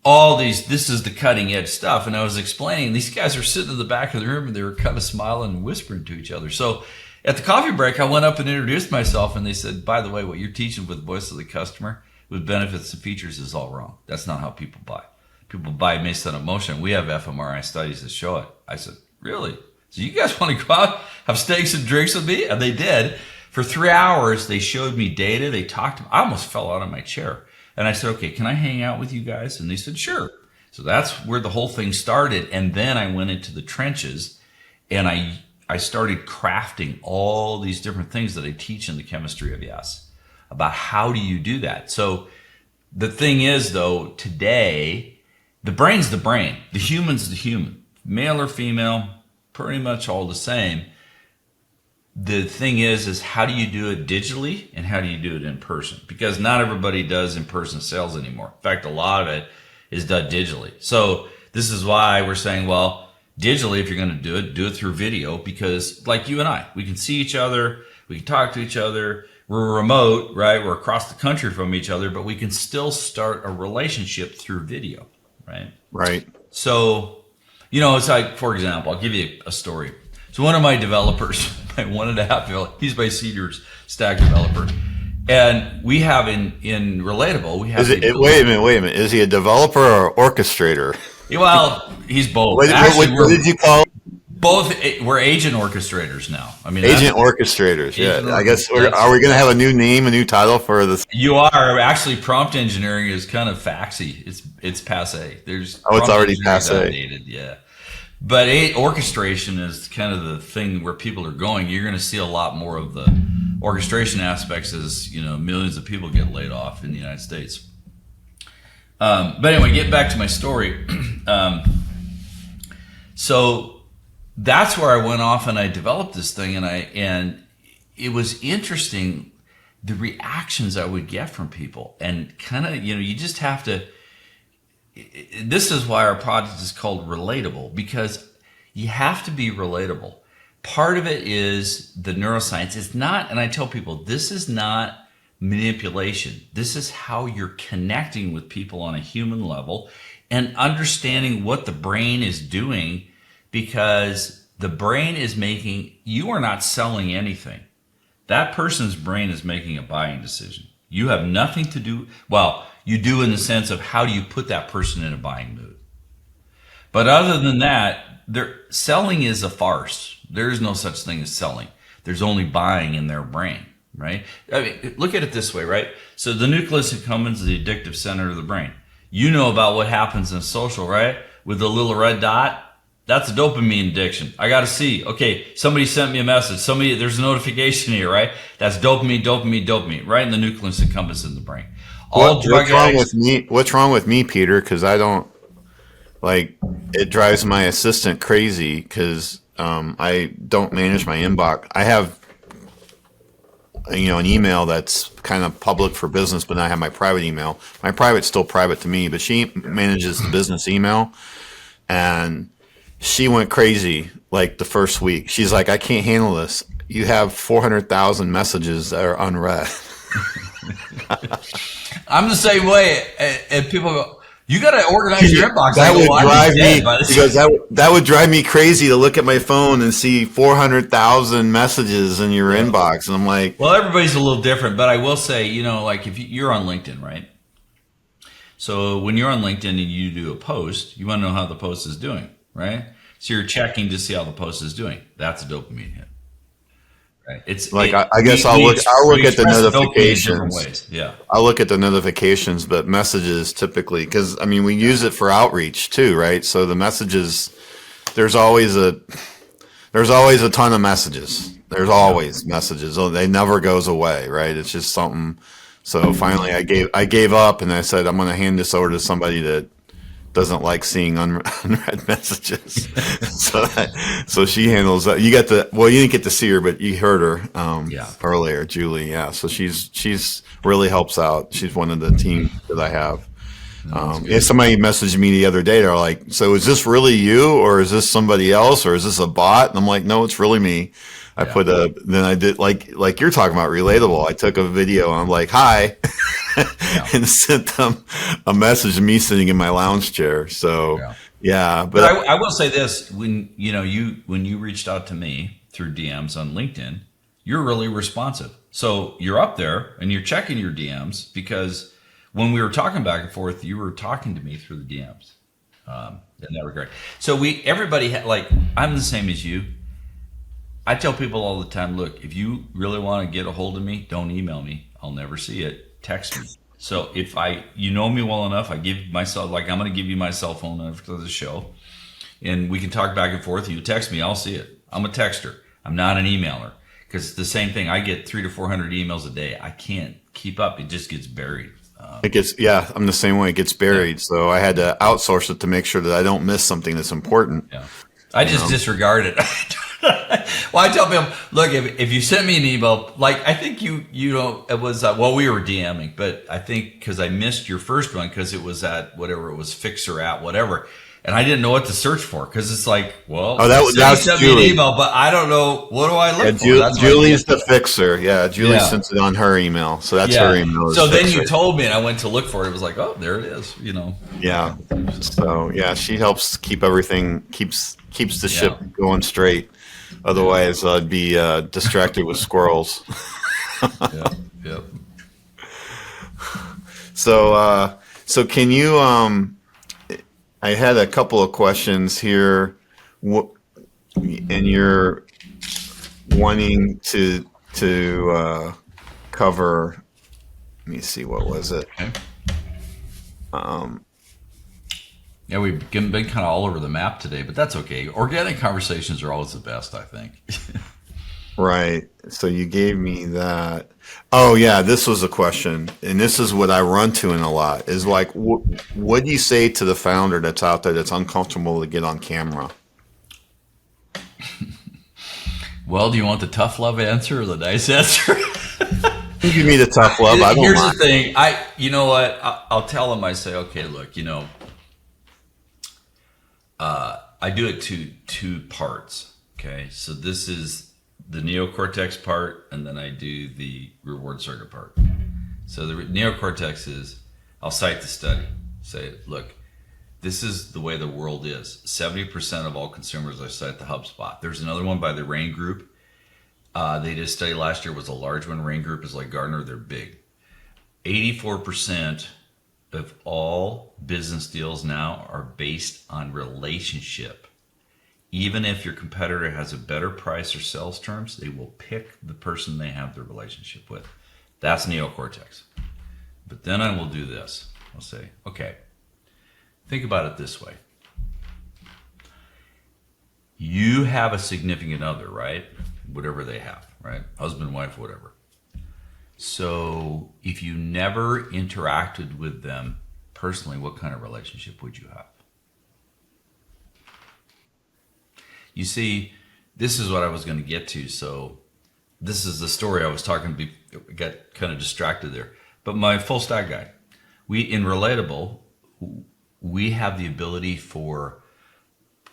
all these, this is the cutting edge stuff. And I was explaining, these guys are sitting in the back of the room and they were kind of smiling and whispering to each other. So at the coffee break, I went up and introduced myself and they said, by the way, what you're teaching with voice of the customer with benefits and features is all wrong. That's not how people buy. People buy based on emotion. We have fMRI studies that show it. I said, really? So you guys want to go out, have steaks and drinks with me? And they did. For 3 hours, they showed me data. They talked. I almost fell out of my chair. And I said, okay, can I hang out with you guys? And they said, sure. So that's where the whole thing started. And then I went into the trenches and I started crafting all these different things that I teach in the chemistry of yes about how do you do that. So the thing is, though, today, the brain's the brain. The human's the human. Male or female, pretty much all the same. The thing is how do you do it digitally and how do you do it in person? Because not everybody does in-person sales anymore. In fact, a lot of it is done digitally. So this is why we're saying, well, digitally, if you're going to do it through video, because like you and I, we can see each other, we can talk to each other, we're remote, right? We're across the country from each other, but we can still start a relationship through video, right? Right. So, you know, it's like, for example, I'll give you a story. So one of my developers, my 1.5, he's my senior stack developer. And we have in Relatable, we have. Wait a minute. Is he a developer or orchestrator? Well, he's both. What did you call it? Both. We're agent orchestrators now. I mean, agent orchestrators. Yeah. I guess are we going to have a new name, a new title for this? You are actually. Prompt engineering is kind of faxy. It's passé. It's already passé. Outdated. Yeah. But orchestration is kind of the thing where people are going. You're going to see a lot more of the orchestration aspects as, you know, millions of people get laid off in the United States. But anyway, get back to my story. So that's where I went off and I developed this thing, and it was interesting the reactions I would get from people, and kind of, you know, you just have to. This is why our project is called Relatable, because you have to be relatable. Part of it is the neuroscience. It's not, and I tell people, this is not manipulation. This is how you're connecting with people on a human level and understanding what the brain is doing, because the brain is you are not selling anything. That person's brain is making a buying decision. You have nothing to do, well, you do in the sense of how do you put that person in a buying mood. But other than that, selling is a farce. There is no such thing as selling. There's only buying in their brain, right? I mean, look at it this way, right? So the nucleus accumbens is the addictive center of the brain. You know about what happens in social, right? With the little red dot, that's a dopamine addiction. I got to see, okay, somebody sent me a message. There's a notification here, right? That's dopamine, right in the nucleus accumbens in the brain. What's wrong with me, Peter? Because I don't, it drives my assistant crazy because I don't manage my inbox. I have, an email that's kind of public for business, but I have my private email. My private's still private to me, but she manages the business email, and she went crazy the first week. She's like, I can't handle this. You have 400,000 messages that are unread. I'm the same way, and people go, You got to organize your inbox. That I go, would "Well, I'm drive dead me by this because that would drive me crazy to look at my phone and see 400,000 messages in your Yeah. inbox, and I'm like, Well, everybody's a little different, but I will say, like if you're on LinkedIn, right? So when you're on LinkedIn and you do a post, you want to know how the post is doing, right? So you're checking to see how the post is doing. That's a dopamine hit, right? I guess I'll look we at the express dopamine in different notifications. ways. Yeah. I'll look at the notifications, but messages typically, because I mean, we use it for outreach too, right? So the messages, there's always a ton of messages. There's always messages. Oh, they never goes away, right? It's just something. So finally, I gave up, and I said I'm going to hand this over to somebody that doesn't like seeing unread messages. so she handles that. You didn't get to see her, but you heard her Yeah. earlier, Julie. Yeah, so she's really helps out. She's one of the team that I have. Yeah, somebody messaged me the other day. They're like, "So is this really you, or is this somebody else, or is this a bot?" And I'm like, "No, it's really me." Then I did like you're talking about Relatable. I took a video and I'm like, "Hi," and sent them a message of me sitting in my lounge chair. So yeah, but I will say this: when you reached out to me through DMs on LinkedIn, you're really responsive. So you're up there and you're checking your DMs because when we were talking back and forth, you were talking to me through the DMs in that regard. So everybody I'm the same as you. I tell people all the time, look, if you really want to get a hold of me, don't email me. I'll never see it. Text me. So if you know me well enough, I give myself, I'm going to give you my cell phone after the show, and we can talk back and forth. You text me, I'll see it. I'm a texter. I'm not an emailer, because it's the same thing. I get 300 to 400 emails a day. I can't keep up. It just gets buried. I'm the same way. It gets buried. Yeah. So I had to outsource it to make sure that I don't miss something that's important. Yeah. I just disregard it. Well, I tell people, look, if you send me an email, I think it was, we were DMing, but I think because I missed your first one because it was at whatever it was, Fixer at whatever. And I didn't know what to search for because it's like, well, that sent Julie. Me an email, but I don't know, what do I look for? Julie's the Fixer. Yeah, Julie sent it on her email. So that's her email. So then you told me and I went to look for it. It was like, oh, there it is, Yeah. So yeah, she helps keep everything, keeps the ship going straight. Otherwise, I'd be distracted with squirrels. Yep. So can you? I had a couple of questions here, and you're wanting to cover. Let me see. What was it? Okay. Yeah, we've been kind of all over the map today, but that's okay. Organic conversations are always the best, I think. Right. So you gave me that. Oh, yeah, this was a question, and this is what I run to in a lot, is like, what do you say to the founder that's out there that's uncomfortable to get on camera? Well, do you want the tough love answer or the nice answer? You give me the tough love. I don't Here's mind. the thing. You know what? I'll tell them, I say, okay, look, I do it two parts. Okay, so this is the neocortex part, and then I do the reward circuit part. So the neocortex is, I'll cite the study. Say, look, this is the way the world is. 70% of all consumers, I cite the HubSpot. There's another one by the Rain Group. They did a study last year, was a large one. Rain Group is like Gartner, they're big. 84% of all business deals now are based on relationship. Even if your competitor has a better price or sales terms, they will pick the person they have the relationship with. That's neocortex. But then I will do this. I'll say, okay, think about it this way. You have a significant other, right? Whatever they have, right? Husband, wife, whatever. So if you never interacted with them personally, what kind of relationship would you have? You see, this is what I was going to get to. So this is the story I was talking to. Got kind of distracted there. But my full stack guy, in Relatable, we have the ability for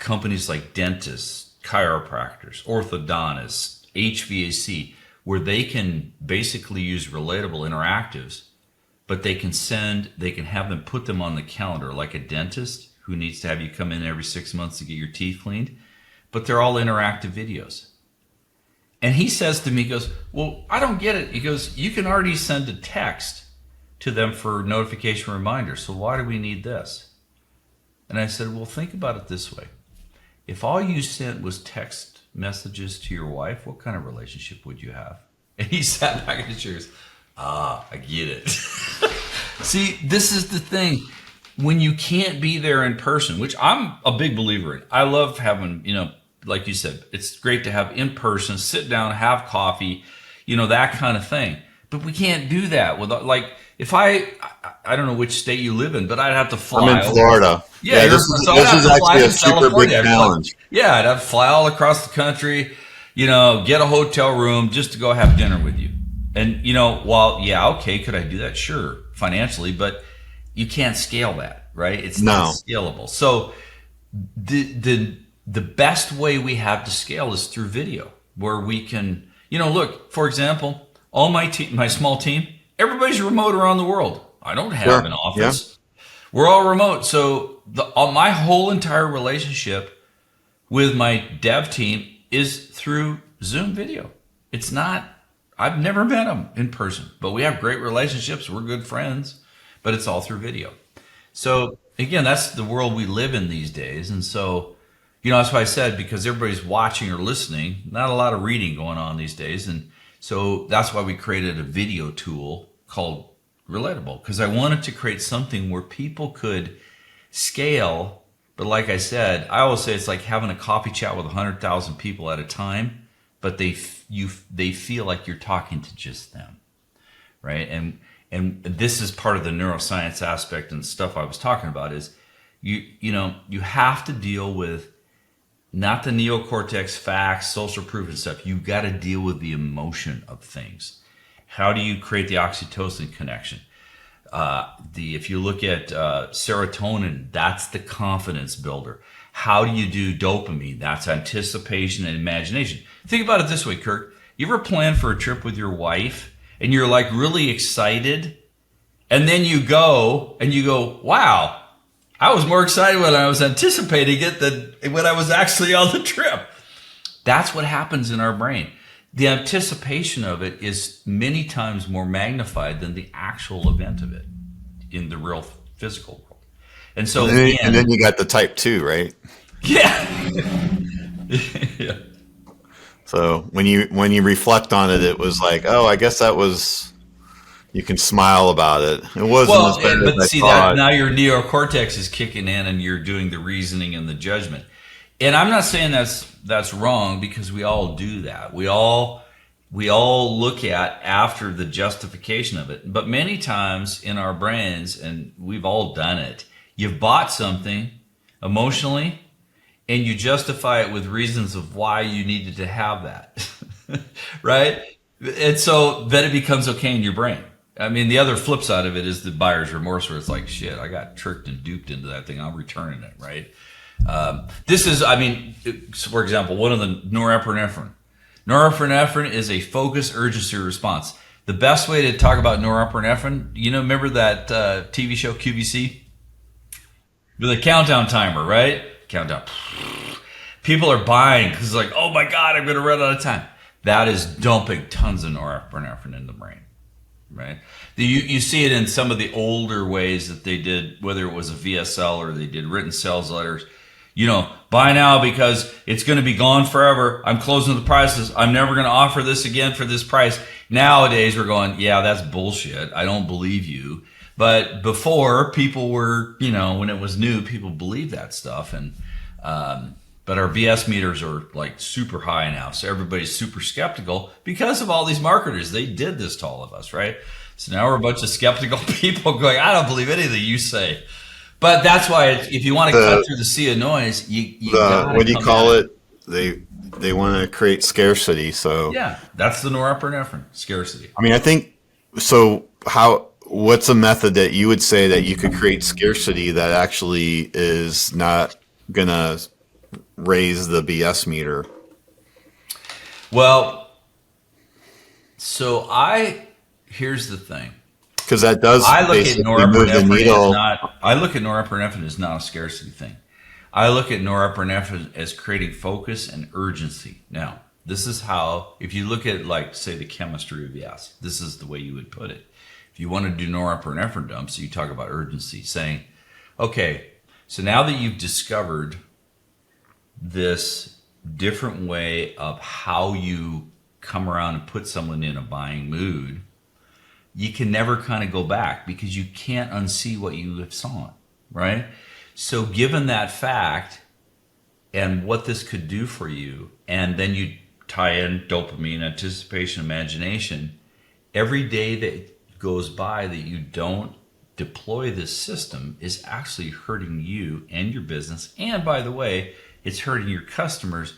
companies like dentists, chiropractors, orthodontists, HVAC, where they can basically use Relatable interactives, but they can have them put them on the calendar, like a dentist who needs to have you come in every 6 months to get your teeth cleaned. But they're all interactive videos. And he says to me, he goes, well, I don't get it. He goes, you can already send a text to them for notification reminders. So why do we need this? And I said, well, think about it this way. If all you sent was text messages to your wife, what kind of relationship would you have? And he sat back in his chair. I get it. See, this is the thing. When you can't be there in person, which I'm a big believer in. I love having, like you said, it's great to have in person, sit down, have coffee, that kind of thing. But we can't do that without, like, if I don't know which state you live in, but I'd have to fly. I'm in Florida. Yeah, this is actually a super big challenge. I'd have to fly all across the country, get a hotel room just to go have dinner with you. And, could I do that? Sure, financially, but you can't scale that, right? It's not scalable. So the best way we have to scale is through video, where we can, look, for example, all my small team, everybody's remote around the world. I don't have an office. Yeah. We're all remote. So my whole entire relationship with my dev team is through Zoom video. It's not, I've never met them in person, but we have great relationships. We're good friends, but it's all through video. So again, that's the world we live in these days. And so, that's why I said, because everybody's watching or listening, not a lot of reading going on these days. And so that's why we created a video tool called Relatable, because I wanted to create something where people could scale. But like I said, I always say it's like having a coffee chat with 100,000 people at a time, but they feel like you're talking to just them, right? And this is part of the neuroscience aspect and stuff I was talking about is you have to deal with not the neocortex, facts, social proof and stuff. You've got to deal with the emotion of things. How do you create the oxytocin connection? If you look at serotonin, that's the confidence builder. How do you do dopamine? That's anticipation and imagination. Think about it this way, Kirk. You ever plan for a trip with your wife and you're like really excited, and then you go, wow, I was more excited when I was anticipating it than when I was actually on the trip. That's what happens in our brain. The anticipation of it is many times more magnified than the actual event of it in the real physical world. And so, and then you got the type 2, right? Yeah. Yeah. So when you reflect on it, it was like, oh, I guess that was. You can smile about it. It wasn't as bad as I thought. That now your neocortex is kicking in, and you're doing the reasoning and the judgment. And I'm not saying that's wrong, because we all do that. We all look at after the justification of it. But many times in our brains, and we've all done it, you've bought something emotionally, and you justify it with reasons of why you needed to have that, right? And so then it becomes okay in your brain. I mean, the other flip side of it is the buyer's remorse, where it's like, shit, I got tricked and duped into that thing. I'm returning it, right? For example, one of the norepinephrine. Norepinephrine is a focus urgency response. The best way to talk about norepinephrine, remember that TV show QVC? With a countdown timer, right? Countdown. People are buying because it's like, oh my God, I'm going to run out of time. That is dumping tons of norepinephrine in the brain, right? You see it in some of the older ways that they did, whether it was a VSL or they did written sales letters. Buy now because it's going to be gone forever. I'm closing the prices. I'm never going to offer this again for this price. Nowadays, we're going, yeah, that's bullshit. I don't believe you. But before, people were, when it was new, people believed that stuff. And but our BS meters are like super high now. So everybody's super skeptical because of all these marketers. They did this to all of us, right? So now we're a bunch of skeptical people going, I don't believe anything you say. But that's why if you want to cut through the sea of noise, what do you call it? They want to create scarcity. So yeah, that's the norepinephrine, scarcity. I mean, I think so. What's a method that you would say that you could create scarcity that actually is not gonna raise the BS meter? Well, so here's the thing. because that does I look at basically move the norepinephrine as needle. not. I look at norepinephrine as not a scarcity thing. I look at norepinephrine as creating focus and urgency. Now, this is how, if you look at, like, say, the chemistry of the acid, this is the way you would put it. If you want to do norepinephrine dumps, you talk about urgency, saying, okay, so now that you've discovered this different way of how you come around and put someone in a buying mood, you can never kind of go back because you can't unsee what you have saw, right? So given that fact and what this could do for you, and then you tie in dopamine, anticipation, imagination, every day that goes by that you don't deploy this system is actually hurting you and your business. And by the way, it's hurting your customers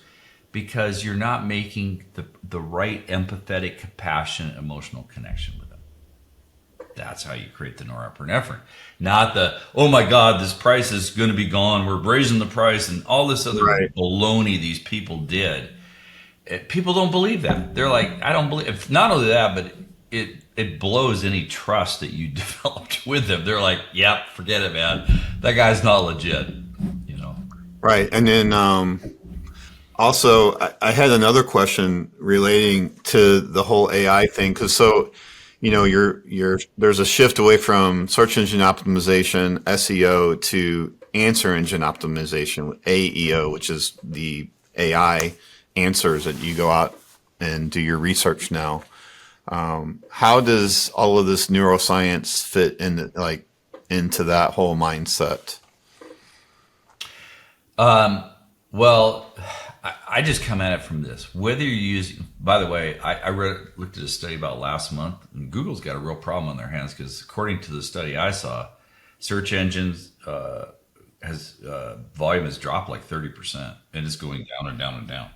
because you're not making the right empathetic, compassionate, emotional connection with them. That's how you create the norepinephrine. Not the, oh my God, this price is going to be gone, we're raising the price, and all this other baloney these people did. People don't believe that. They're like, I don't believe, not only that, but it blows any trust that you developed with them. They're like, yep, forget it, man. That guy's not legit, you know? Right. And then also, I had another question relating to the whole AI thing. Because there's a shift away from search engine optimization, SEO, to answer engine optimization, AEO, which is the AI answers that you go out and do your research now. How does all of this neuroscience fit into that whole mindset? Well, I just come at it from this. Whether you're using, by the way, I looked at a study about last month, and Google's got a real problem on their hands because according to the study I saw, search engines volume has dropped like 30%, and it's going down and down and down.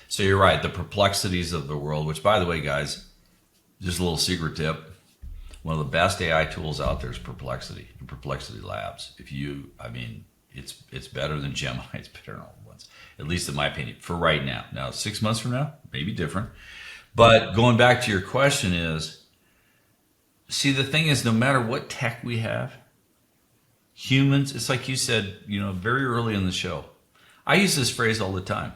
So you're right, the perplexities of the world, which, by the way, guys, just a little secret tip. One of the best AI tools out there is Perplexity and Perplexity Labs. It's better than Gemini. It's better than all the ones, at least in my opinion, for right now. Now, 6 months from now, maybe different. But going back to your question is, see, the thing is, no matter what tech we have, humans, it's like you said, very early in the show. I use this phrase all the time.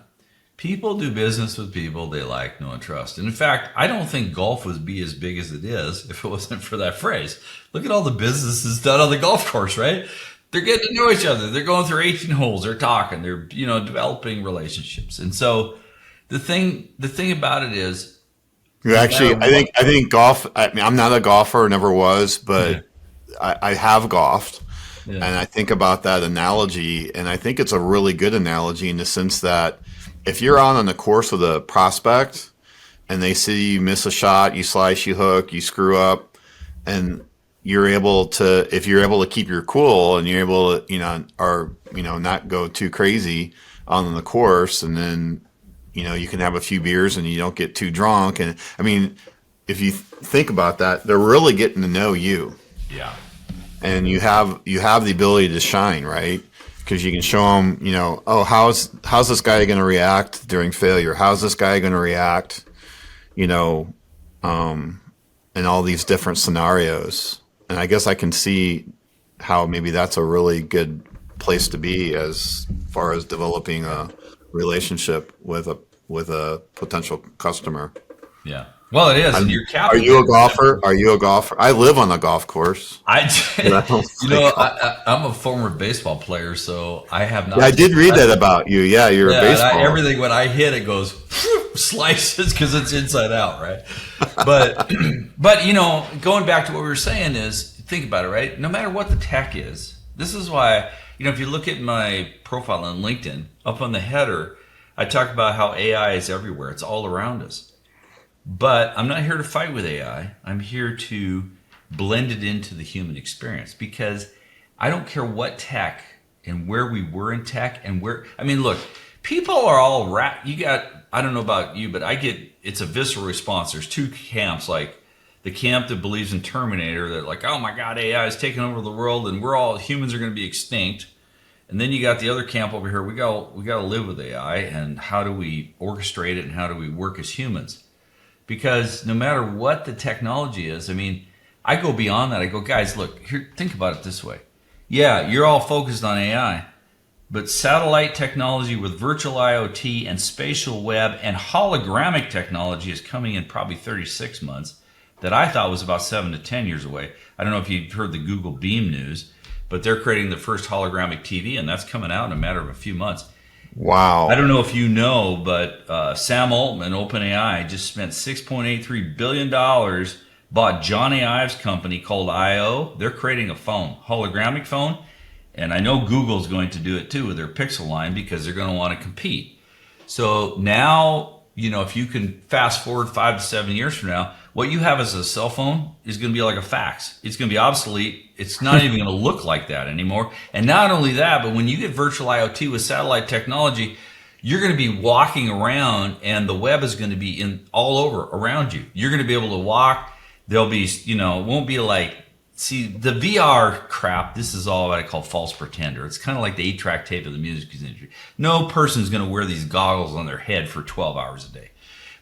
People do business with people they like, know, and trust. And in fact, I don't think golf would be as big as it is if it wasn't for that phrase. Look at all the businesses done on the golf course, right? They're getting to know each other. They're going through 18 holes. They're talking. They're, developing relationships. And so the thing about it is, I think golf. I mean, I'm not a golfer, never was, but I have golfed, and I think about that analogy, and I think it's a really good analogy in the sense that if you're on the course with a prospect and they see you miss a shot, you slice, you hook, you screw up, and if you're able to keep your cool and you're able to, not go too crazy on the course, and then, you can have a few beers and you don't get too drunk. And I mean, if you think about that, they're really getting to know you. Yeah. And you have the ability to shine, right? Because you can show them, how's this guy going to react during failure? How's this guy going to react, in all these different scenarios? And I guess I can see how maybe that's a really good place to be as far as developing a relationship with a potential customer. Yeah. Well, it is. And you're Are you a golfer? I live on a golf course. I'm a former baseball player, so I have not. Yeah, I did read that about you. Yeah, you're a baseball. Everything, when I hit it goes slices because it's inside out, right? But going back to what we were saying is, think about it, right? No matter what the tech is, this is why, if you look at my profile on LinkedIn, up on the header, I talk about how AI is everywhere. It's all around us. But I'm not here to fight with AI. I'm here to blend it into the human experience, because I don't care what tech and where we were in tech and look, people are all I don't know about you, but it's a visceral response. There's two camps, like the camp that believes in Terminator, that like, oh my God, AI is taking over the world and humans are going to be extinct. And then you got the other camp over here. We got to live with AI, and how do we orchestrate it and how do we work as humans? Because no matter what the technology is, I go beyond that. I go, guys, look, here, think about it this way. Yeah, you're all focused on AI, but satellite technology with virtual IoT and spatial web and hologramic technology is coming in probably 36 months that I thought was about 7 to 10 years away. I don't know if you've heard the Google Beam news, but they're creating the first hologramic TV, and that's coming out in a matter of a few months. Wow. I don't know if you know, but Sam Altman, OpenAI, just spent $6.83 billion, bought Johnny Ive's company called IO. They're creating a phone, hologramic phone. And I know Google's going to do it too with their Pixel line because they're going to want to compete. So now, if you can fast forward 5 to 7 years from now, what you have as a cell phone is going to be like a fax. It's going to be obsolete. It's not even going to look like that anymore. And not only that, but when you get virtual IoT with satellite technology, you're going to be walking around and the web is going to be in all over around you. You're going to be able to walk. There'll be, it won't be like, see, the VR crap, this is all what I call false pretender. It's kind of like the 8-track tape of the music industry. No person's going to wear these goggles on their head for 12 hours a day.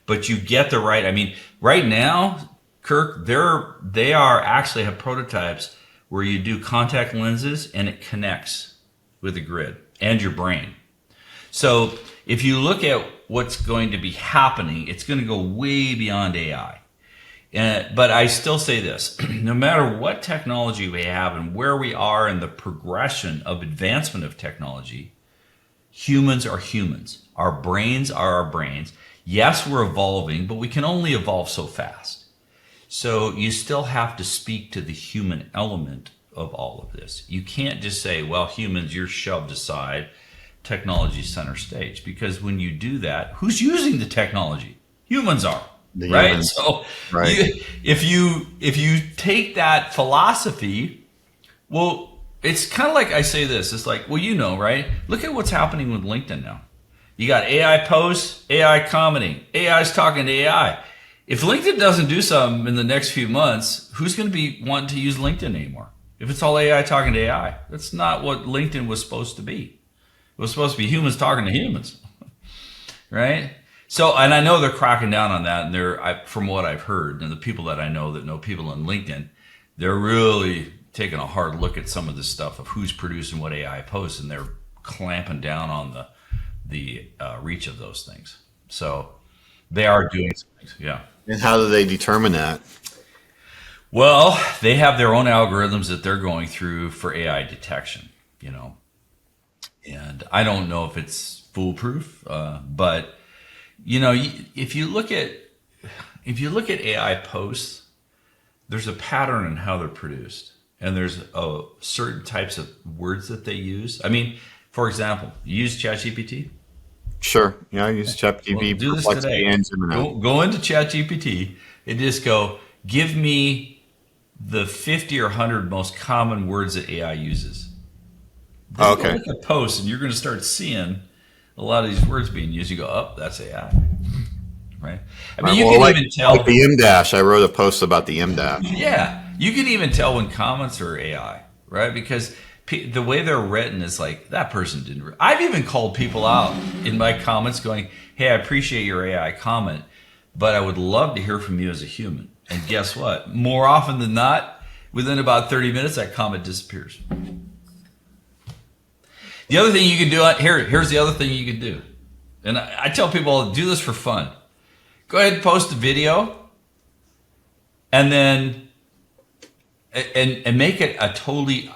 But you get the right, right now, Kirk, they are actually have prototypes where you do contact lenses and it connects with the grid and your brain. So if you look at what's going to be happening, it's going to go way beyond AI. But I still say this, no matter what technology we have and where we are in the progression of advancement of technology, humans are humans. Our brains are our brains. Yes, we're evolving, but we can only evolve so fast. So you still have to speak to the human element of all of this. You can't just say, well, humans, you're shoved aside, technology center stage. Because when you do that, who's using the technology? Humans are. Right. Humans. So right. If you take that philosophy, well, it's kind of like I say this. It's like, well, right? Look at what's happening with LinkedIn now. You got AI posts, AI commenting, AI's talking to AI. If LinkedIn doesn't do something in the next few months, who's going to be wanting to use LinkedIn anymore? If it's all AI talking to AI, that's not what LinkedIn was supposed to be. It was supposed to be humans talking to humans, right? So, and I know they're cracking down on that, and from what I've heard, and the people that I know that know people on LinkedIn, they're really taking a hard look at some of this stuff of who's producing what AI posts, and they're clamping down on the reach of those things. So they are doing some things, yeah. And how do they determine that? Well, they have their own algorithms that they're going through for AI detection, and I don't know if it's foolproof, but if you look at AI posts, there's a pattern in how they're produced, and there's certain types of words that they use. For example, you use ChatGPT. Sure. Yeah, I use ChatGPT. Well, do this today. Go into ChatGPT and just go, give me the 50 or 100 most common words that AI uses. Then okay. Look at posts, and you're going to start seeing a lot of these words being used. You go, oh, that's AI. Right? You can even tell. Like the M-dash. I wrote a post about the M-dash. Yeah. You can even tell when comments are AI, right? Because the way they're written is like, that person didn't. I've even called people out in my comments going, hey, I appreciate your AI comment, but I would love to hear from you as a human. And guess what? More often than not, within about 30 minutes, that comment disappears. The other thing you can do, here's the other thing you can do. And I tell people, do this for fun. Go ahead and post a video and then and make it a totally,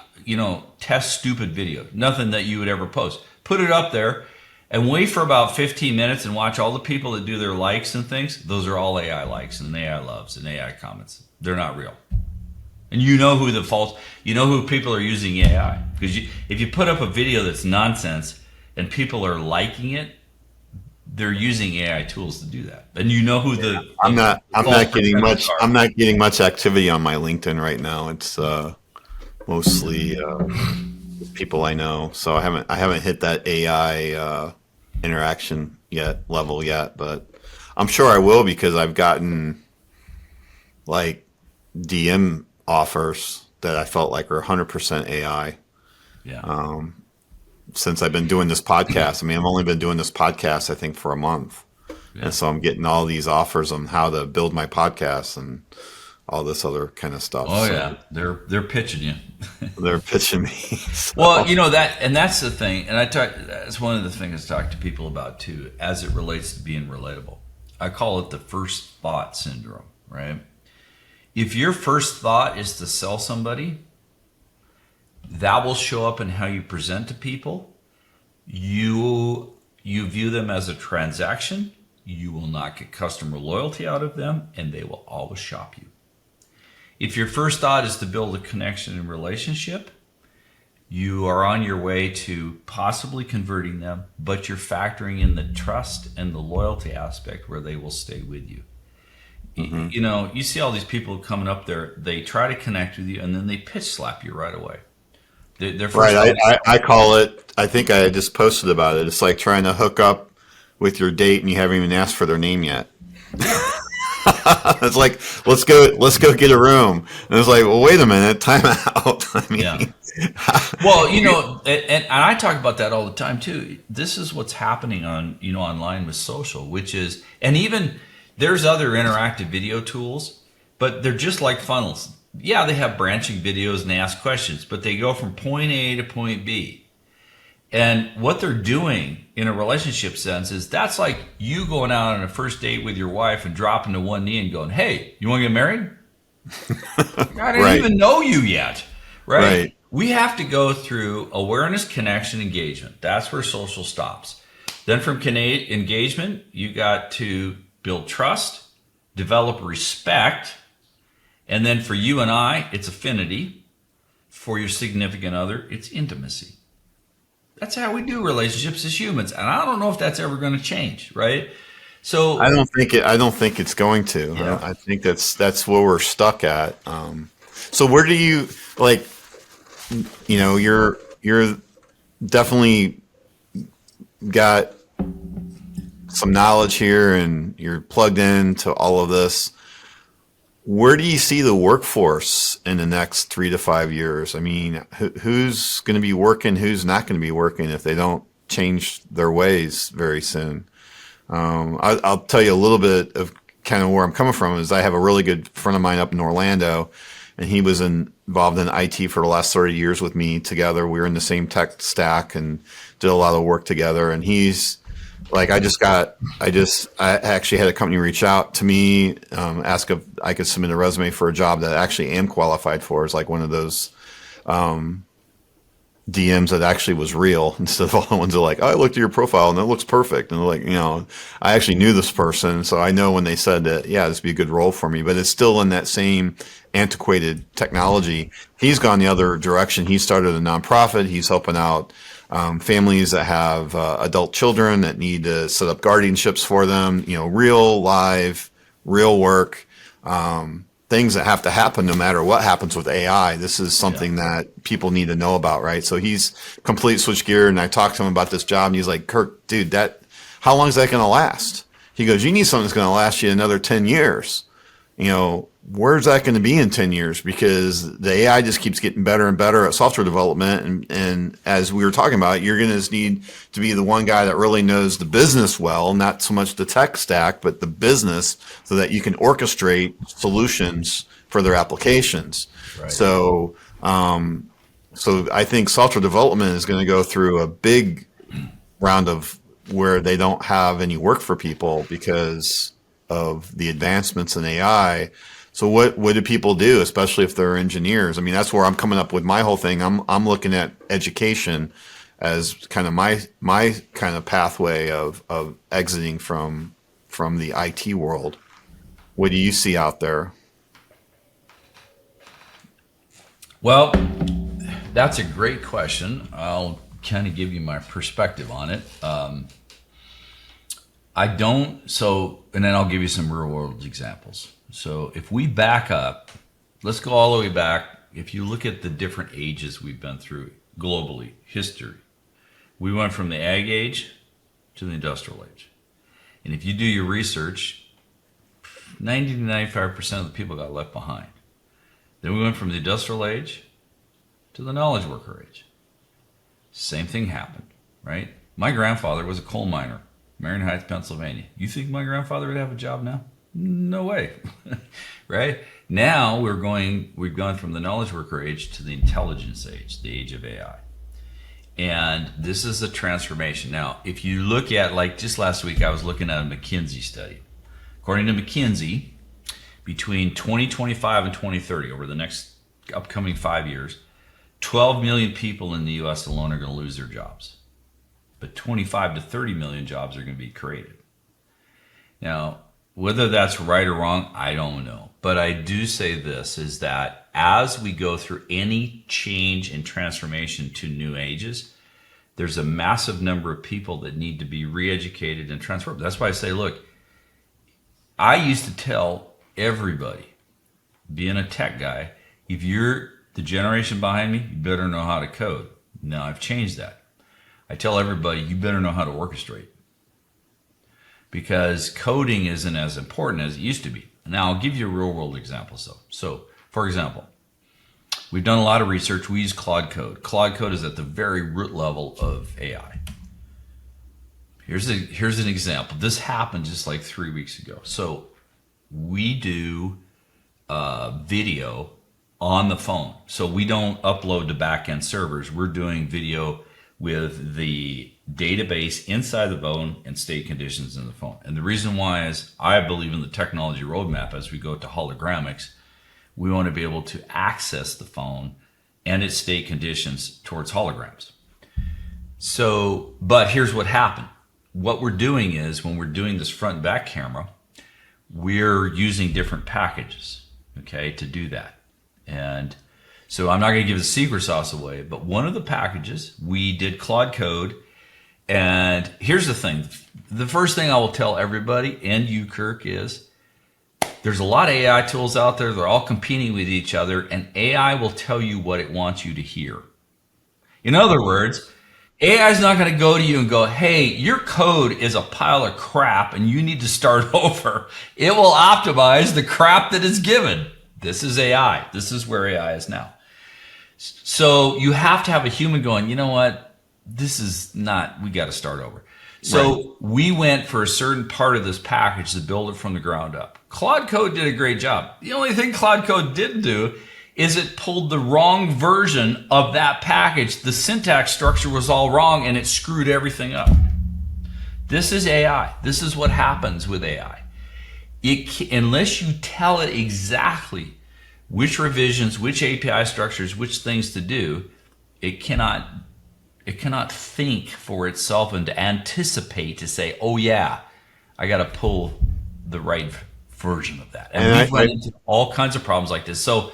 test stupid video. Nothing that you would ever post. Put it up there and wait for about 15 minutes and watch all the people that do their likes and things. Those are all AI likes and AI loves and AI comments. They're not real. And who people are using AI. Because if you put up a video that's nonsense and people are liking it, they're using AI tools to do that. And who I'm not getting much activity on my LinkedIn right now. It's mostly people I know. So I haven't hit that AI interaction level yet, but I'm sure I will because I've gotten like DM offers that I felt like are 100% AI. Yeah. Since I've been doing this podcast. I've only been doing this podcast, I think, for a month. Yeah. And so I'm getting all these offers on how to build my podcast and all this other kind of stuff. Oh So yeah, they're pitching you. they're pitching me. So. Well, and that's the thing, and that's one of the things I talk to people about too, as it relates to being relatable. I call it the first thought syndrome, right? If your first thought is to sell somebody, that will show up in how you present to people. You view them as a transaction. You will not get customer loyalty out of them, and they will always shop you. If your first thought is to build a connection and relationship, you are on your way to possibly converting them, but you're factoring in the trust and the loyalty aspect where they will stay with you. Mm-hmm. You see all these people coming up there, they try to connect with you, and then they pitch slap you right away. Right. I call it, I think I just posted about it. It's like trying to hook up with your date and you haven't even asked for their name yet. It's like, let's go get a room. And it's like, well, wait a minute, time out. I mean, yeah. Well, and I talk about that all the time too. This is what's happening on, online with social, which is, and even there's other interactive video tools, but they're just like funnels. Yeah, they have branching videos and they ask questions, but they go from point A to point B. And what they're doing in a relationship sense is that's like you going out on a first date with your wife and dropping to one knee and going, hey, you want to get married? I didn't even know you yet, right? We have to go through awareness, connection, engagement. That's where social stops. Then from engagement, you got to build trust, develop respect, and then for you and I, it's affinity. For your significant other, it's intimacy. That's how we do relationships as humans, and I don't know if that's ever going to change, right? So I don't think it's going to. Yeah. I think that's where we're stuck at. So where do you like? You're definitely got some knowledge here, and you're plugged into all of this. Where do you see the workforce in the next 3 to 5 years? I mean, who's going to be working, who's not going to be working if they don't change their ways very soon? I'll tell you a little bit of kind of where I'm coming from. Is I have a really good friend of mine up in Orlando, and he was involved in IT for the last 30 years with me together. We were in the same tech stack and did a lot of work together. And he's like, I actually had a company reach out to me, ask if I could submit a resume for a job that I actually am qualified for. It's like one of those DMs that actually was real instead of all the ones that are like, oh, I looked at your profile and it looks perfect. And they're like, I actually knew this person. So I know when they said that, yeah, this would be a good role for me, but it's still in that same antiquated technology. He's gone the other direction. He started a nonprofit. He's helping out families that have adult children that need to set up guardianships for them, real live, real work, things that have to happen no matter what happens with AI. This is something that people need to know about, right? So he's complete switch gear, and I talked to him about this job, and he's like, Kirk, dude, how long is that going to last? He goes, you need something that's going to last you another 10 years. Where's that going to be in 10 years? Because the AI just keeps getting better and better at software development. And as we were talking about, you're going to need to be the one guy that really knows the business well, not so much the tech stack, but the business, so that you can orchestrate solutions for their applications. Right. So I think software development is going to go through a big round of where they don't have any work for people because of the advancements in AI. So what do people do, especially if they're engineers? I mean, that's where I'm coming up with my whole thing. I'm looking at education as kind of my kind of pathway of exiting from the IT world. What do you see out there? Well, that's a great question. I'll kind of give you my perspective on it. And then I'll give you some real world examples. So if we back up, let's go all the way back. If you look at the different ages we've been through globally, history, we went from the ag age to the industrial age. And if you do your research, 90 to 95% of the people got left behind. Then we went from the industrial age to the knowledge worker age. Same thing happened, right? My grandfather was a coal miner, Marion Heights, Pennsylvania. You think my grandfather would have a job now? No way, right? Now we've gone from the knowledge worker age to the intelligence age, the age of AI. And this is a transformation. Now, if you look at, like just last week, I was looking at a McKinsey study. According to McKinsey, between 2025 and 2030, over the next upcoming 5 years, 12 million people in the US alone are going to lose their jobs. But 25 to 30 million jobs are going to be created. Now, whether that's right or wrong, I don't know. But I do say this, is that as we go through any change and transformation to new ages, there's a massive number of people that need to be re-educated and transformed. That's why I say, look, I used to tell everybody, being a tech guy, if you're the generation behind me, you better know how to code. Now I've changed that. I tell everybody, you better know how to orchestrate. Because coding isn't as important as it used to be. Now, I'll give you a real world example. So, for example, we've done a lot of research. We use Claude Code. Claude Code is at the very root level of AI. Here's an example. This happened just like 3 weeks ago. So we do video on the phone. So we don't upload to back-end servers. We're doing video with the database inside the phone and state conditions in the phone. And the reason why is I believe in the technology roadmap as we go to hologramics. We want to be able to access the phone and its state conditions towards holograms. So, but here's what happened. What we're doing is when we're doing this front and back camera, we're using different packages, okay, to do that. And so I'm not going to give the secret sauce away, but one of the packages, we did Claude Code. And here's the thing. The first thing I will tell everybody, and you, Kirk, is there's a lot of AI tools out there. They're all competing with each other, and AI will tell you what it wants you to hear. In other words, AI is not going to go to you and go, hey, your code is a pile of crap and you need to start over. It will optimize the crap that is given. This is AI. This is where AI is now. So you have to have a human going, you know what? This is not, we got to start over. So right. We went for a certain part of this package to build it from the ground up. Claude Code did a great job. The only thing Claude Code didn't do is it pulled the wrong version of that package. The syntax structure was all wrong and it screwed everything up. This is AI. This is what happens with AI. Unless you tell it exactly which revisions, which API structures, which things to do, it cannot think for itself and to anticipate to say, oh yeah, I got to pull the right version of that. And we've run into all kinds of problems like this. So,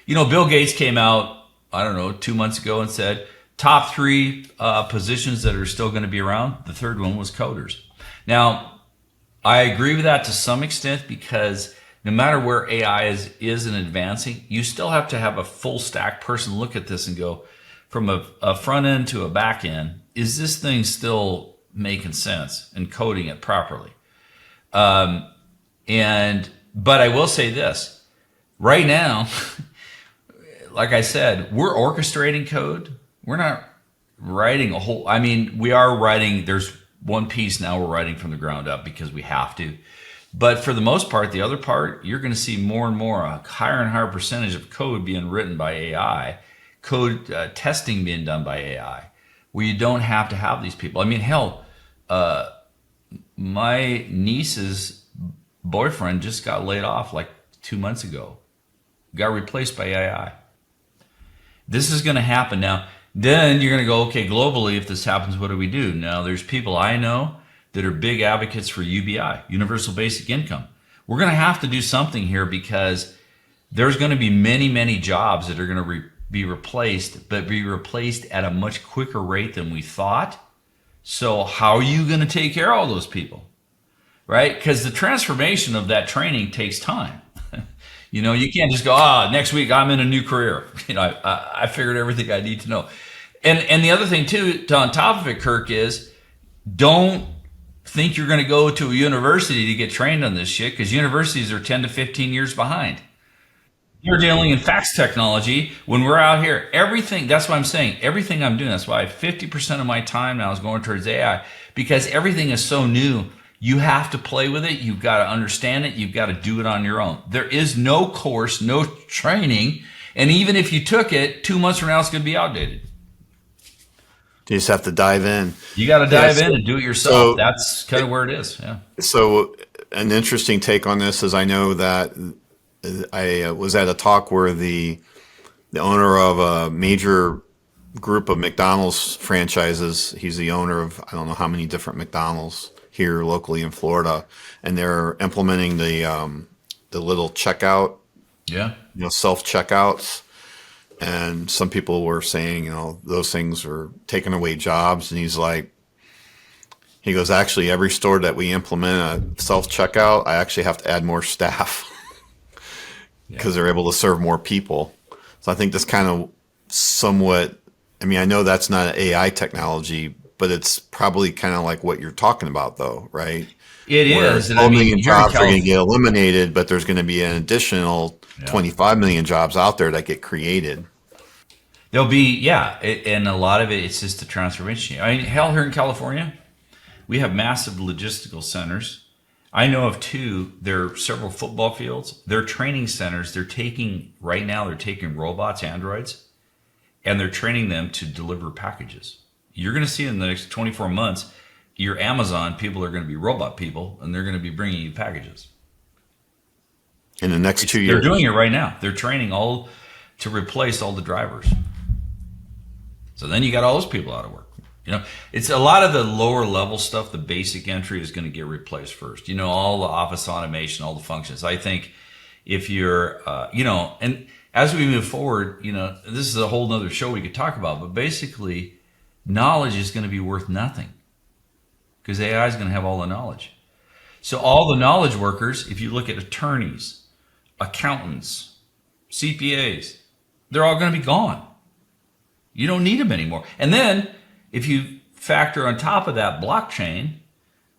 you know, Bill Gates came out, I don't know, 2 months ago and said, top 3 positions that are still going to be around. The third one was coders. Now, I agree with that to some extent because no matter where AI is in advancing, you still have to have a full stack person look at this and go, from a front end to a back end, is this thing still making sense and coding it properly? But I will say this, right now, like I said, we're orchestrating code. We're not writing a whole, I mean, we are writing, there's one piece now we're writing from the ground up because we have to. But for the most part, the other part, you're going to see more and more, a higher and higher percentage of code being written by AI, code testing being done by AI, where you don't have to have these people. I mean, hell, my niece's boyfriend just got laid off like 2 months ago, got replaced by AI. This is going to happen now. Then you're going to go, okay, globally, if this happens, what do we do? Now, there's people I know that are big advocates for UBI, Universal Basic Income. We're going to have to do something here because there's going to be many, many jobs that are going to be replaced, but be replaced at a much quicker rate than we thought. So how are you going to take care of all those people, right? Because the transformation of that training takes time. You know, you can't just go, next week I'm in a new career. You know, I figured everything I need to know. And the other thing too, on top of it, Kirk, is don't think you're going to go to a university to get trained on this shit, because universities are 10 to 15 years behind. You're dealing in fax technology when we're out here. Everything, that's what I'm saying. Everything I'm doing, that's why 50% of my time now is going towards AI, because everything is so new. You have to play with it. You've got to understand it. You've got to do it on your own. There is no course, no training. And even if you took it, 2 months from now, it's going to be outdated. You just have to dive in. You got to dive in and do it yourself. So That's kind of where it is. Yeah. So an interesting take on this is I know that I was at a talk where the owner of a major group of McDonald's franchises, he's the owner of I don't know how many different McDonald's here locally in Florida, and they're implementing the little checkout, self checkouts. And some people were saying, those things are taking away jobs. And he goes, actually, every store that we implement a self checkout, I actually have to add more staff because they're able to serve more people. So I think this kind of somewhat, I know that's not an AI technology, but it's probably kind of like what you're talking about, though, right? It is. 12 million jobs are going to get eliminated, but there's going to be an additional 25 million jobs out there that get created. There'll be, and a lot of it's just the transformation. Hell, here in California, we have massive logistical centers. I know of two. There are several football fields. They're training centers. They're taking robots, androids, and they're training them to deliver packages. You're going to see in the next 24 months, your Amazon people are going to be robot people, and they're going to be bringing you packages. In the next 2 years. They're doing it right now. They're training all to replace all the drivers. So then you got all those people out of work. It's a lot of the lower level stuff. The basic entry is going to get replaced first. All the office automation, all the functions. I think if you're, and as we move forward, this is a whole nother show we could talk about, but basically knowledge is going to be worth nothing because AI is going to have all the knowledge. So all the knowledge workers, if you look at attorneys, accountants, CPAs, they're all going to be gone. You don't need them anymore. And then if you factor on top of that blockchain,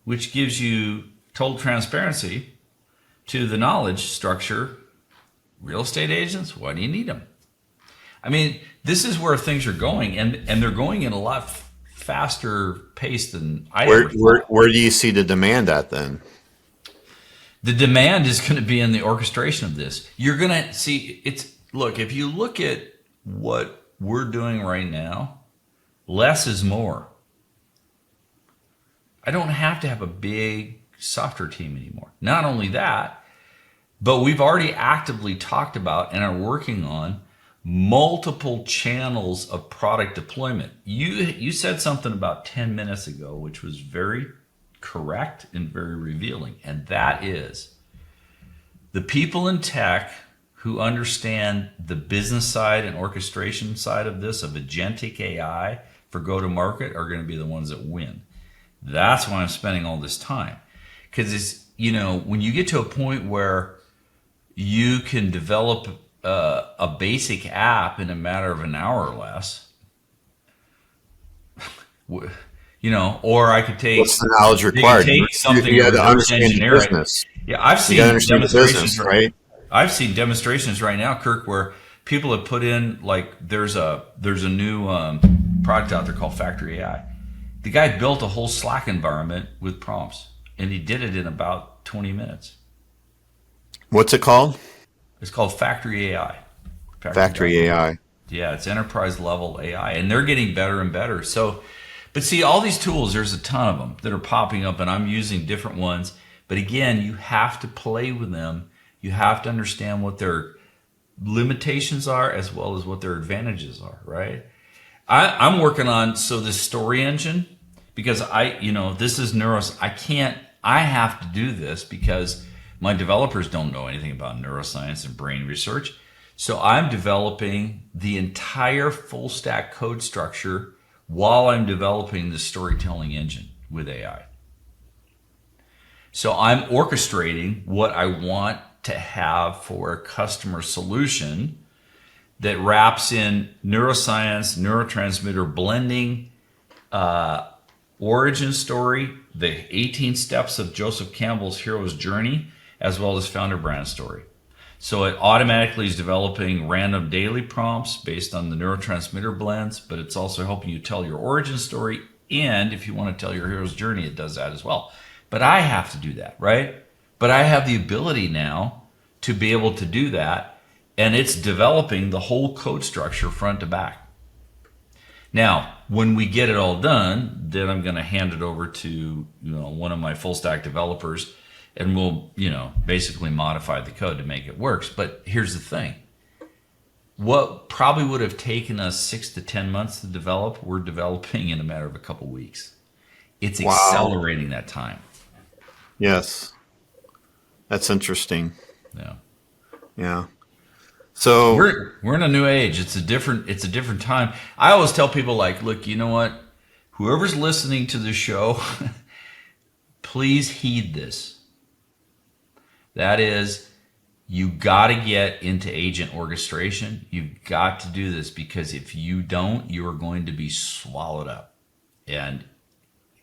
which gives you total transparency to the knowledge structure, real estate agents, why do you need them? This is where things are going, and they're going in a lot faster pace than I ever thought. Where do you see the demand at then? The demand is going to be in the orchestration of this. You're going to see if you look at what we're doing right now, less is more. I don't have to have a big software team anymore. Not only that, but we've already actively talked about and are working on multiple channels of product deployment. You said something about 10 minutes ago, which was very correct and very revealing, and that is the people in tech who understand the business side and orchestration side of this, of agentic AI for go-to-market, are going to be the ones that win. That's why I'm spending all this time. Because it's, when you get to a point where you can develop a basic app in a matter of an hour or less, or I could take... What's the knowledge required? You got to understand the business. Yeah, I've seen demonstrations, right? I've seen demonstrations right now, Kirk, where people have put in, there's a new product out there called Factory AI. The guy built a whole Slack environment with prompts, and he did it in about 20 minutes. What's it called? It's called Factory AI. Factory AI. Yeah, it's enterprise level AI, and they're getting better and better. So, but see, all these tools, there's a ton of them that are popping up, and I'm using different ones. But again, you have to play with them. You have to understand what their limitations are as well as what their advantages are, right? I'm working on, this story engine, because this is I have to do this because my developers don't know anything about neuroscience and brain research. So I'm developing the entire full stack code structure while I'm developing the storytelling engine with AI. So I'm orchestrating what I want to have for a customer solution that wraps in neuroscience, neurotransmitter blending, origin story, the 18 steps of Joseph Campbell's hero's journey, as well as founder brand story. So it automatically is developing random daily prompts based on the neurotransmitter blends, but it's also helping you tell your origin story. And if you want to tell your hero's journey, it does that as well. But I have to do that, right? But I have the ability now to be able to do that, and it's developing the whole code structure front to back. Now, when we get it all done, then I'm going to hand it over to one of my full stack developers, and we'll basically modify the code to make it work. But here's the thing: what probably would have taken us 6 to 10 months to develop, we're developing in a matter of a couple weeks. It's Wow. accelerating that time. Yes. That's interesting. Yeah. Yeah. So We're in a new age. It's a different time. I always tell people, like, look, you know what? Whoever's listening to this show, please heed this. That is, you got to get into agent orchestration. You've got to do this, because if you don't, you are going to be swallowed up, and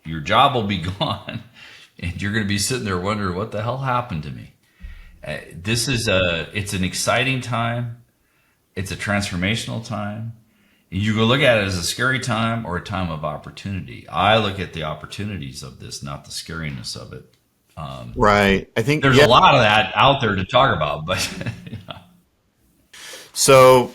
your job will be gone, and you're going to be sitting there wondering, what the hell happened to me? It's an exciting time. It's a transformational time. You can look at it as a scary time or a time of opportunity. I look at the opportunities of this, not the scariness of it. right. I think There's a lot of that out there to talk about, but So,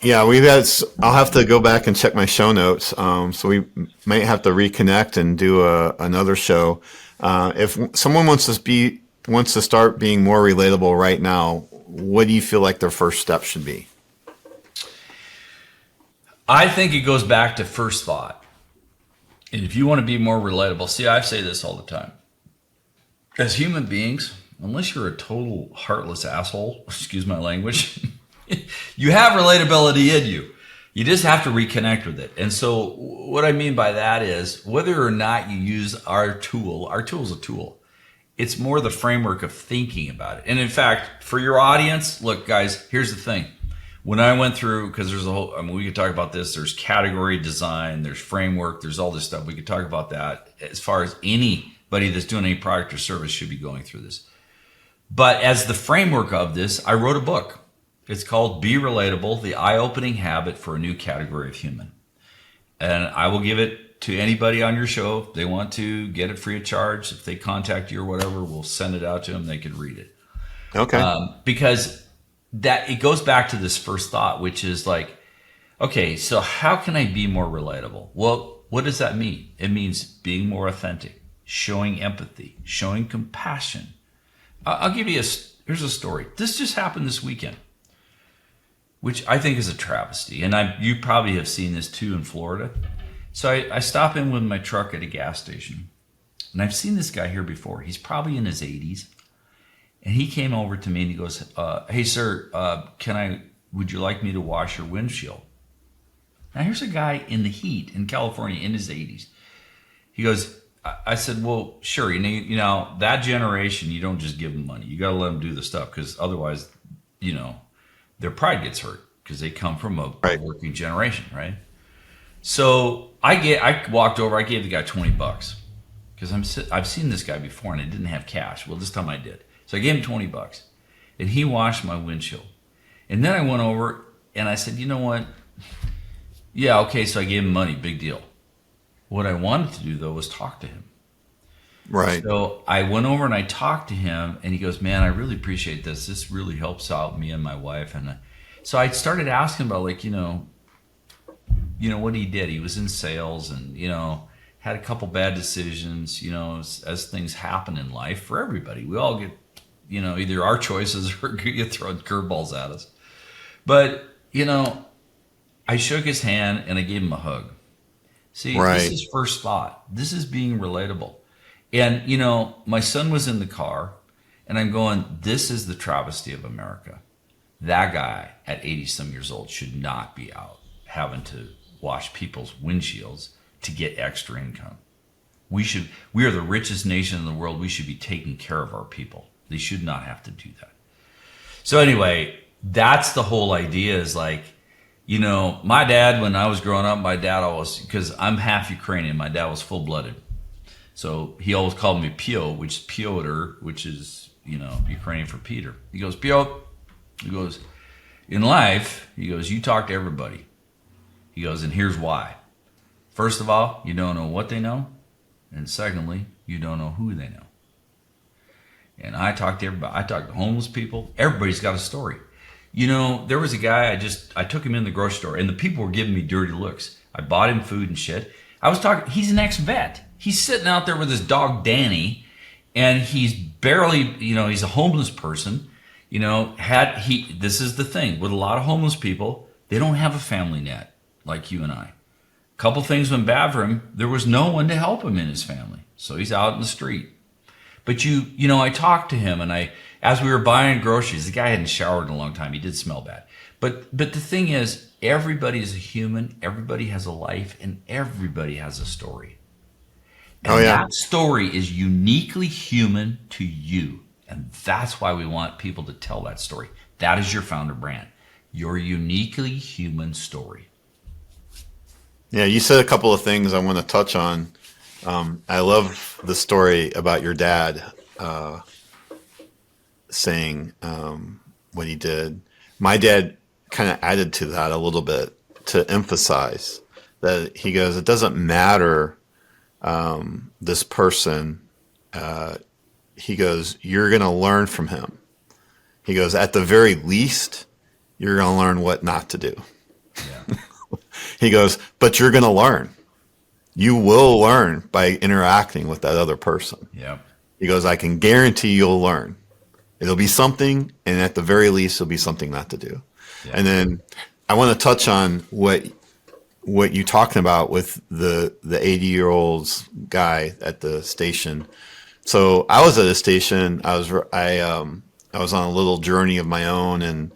yeah, I'll have to go back and check my show notes. So we might have to reconnect and do another show. If someone wants to start being more relatable right now, what do you feel like their first step should be? I think it goes back to first thought. And if you want to be more relatable, see, I say this all the time. As human beings, unless you're a total heartless asshole, excuse my language, you have relatability in you. You just have to reconnect with it. And so what I mean by that is, whether or not you use our tool's a tool. It's more the framework of thinking about it. And in fact, for your audience, look, guys, here's the thing. When I went through, because there's we could talk about this, there's category design, there's framework, there's all this stuff. We could talk about that as far as anybody that's doing any product or service should be going through this. But as the framework of this, I wrote a book. It's called Be Relatable, The Eye-Opening Habit for a New Category of Human. And I will give it to anybody on your show. If they want to get it free of charge, if they contact you or whatever, we'll send it out to them. They can read it. Okay. Because that it goes back to this first thought, which is like, okay, so how can I be more relatable? Well, what does that mean? It means being more authentic, showing empathy, showing compassion. I'll give you here's a story. This just happened this weekend, which I think is a travesty. And you probably have seen this too in Florida. So I stop in with my truck at a gas station, and I've seen this guy here before. He's probably in his 80s. And he came over to me and he goes, hey, sir, would you like me to wash your windshield? Now, here's a guy in the heat in California in his 80s. He goes, I said, well, sure. You know, that generation, you don't just give them money. You got to let them do the stuff, because otherwise, their pride gets hurt, because they come from a working generation, right? So I walked over, I gave the guy $20 because I've seen this guy before and I didn't have cash. Well, this time I did. So I gave him $20 and he washed my windshield. And then I went over and I said, you know what? Yeah, okay, so I gave him money, big deal. What I wanted to do, though, was talk to him. Right. So I went over and I talked to him, and he goes, man, I really appreciate this. This really helps out me and my wife. And so I started asking about, like, what he did. He was in sales and, had a couple bad decisions, as things happen in life for everybody. We all get, either our choices or get thrown curveballs at us. But, I shook his hand and I gave him a hug. See, This is first thought. This is being relatable. And, my son was in the car and I'm going, this is the travesty of America. That guy at 80 some years old should not be out having to wash people's windshields to get extra income. We are the richest nation in the world. We should be taking care of our people. They should not have to do that. So anyway, that's the whole idea, is like, my dad, when I was growing up, my dad always, because I'm half Ukrainian, my dad was full-blooded. So he always called me Pio, which is Piotr, which is, Ukrainian for Peter. He goes, Pio, he goes, in life, he goes, you talk to everybody. He goes, and here's why. First of all, you don't know what they know. And secondly, you don't know who they know. And I talked to everybody. I talked to homeless people. Everybody's got a story. You know, there was a guy, I took him in the grocery store, and the people were giving me dirty looks. I bought him food and shit. I was talking, he's an ex-vet. He's sitting out there with his dog Danny, and he's barely, you know, he's a homeless person. You know, this is the thing with a lot of homeless people, they don't have a family net like you and I. A couple things went bad for him. There was no one to help him in his family. So he's out in the street. But you know, I talked to him, and as we were buying groceries, the guy hadn't showered in a long time. He did smell bad. But the thing is, everybody is a human, everybody has a life, and everybody has a story. And that story is uniquely human to you. And that's why we want people to tell that story. That is your founder brand, your uniquely human story. Yeah, you said a couple of things I want to touch on. I love the story about your dad saying what he did. My dad kind of added to that a little bit to emphasize that he goes, it doesn't matter this person. He goes, you're going to learn from him. He goes, at the very least, you're going to learn what not to do. Yeah. He goes, but you're going to learn. You will learn by interacting with that other person. Yeah. He goes, I can guarantee you'll learn. It'll be something, and at the very least, it'll be something not to do. Yeah. And then I want to touch on what you're talking about with the 80-year-old guy at the station. So I was at a station. I was on a little journey of my own, and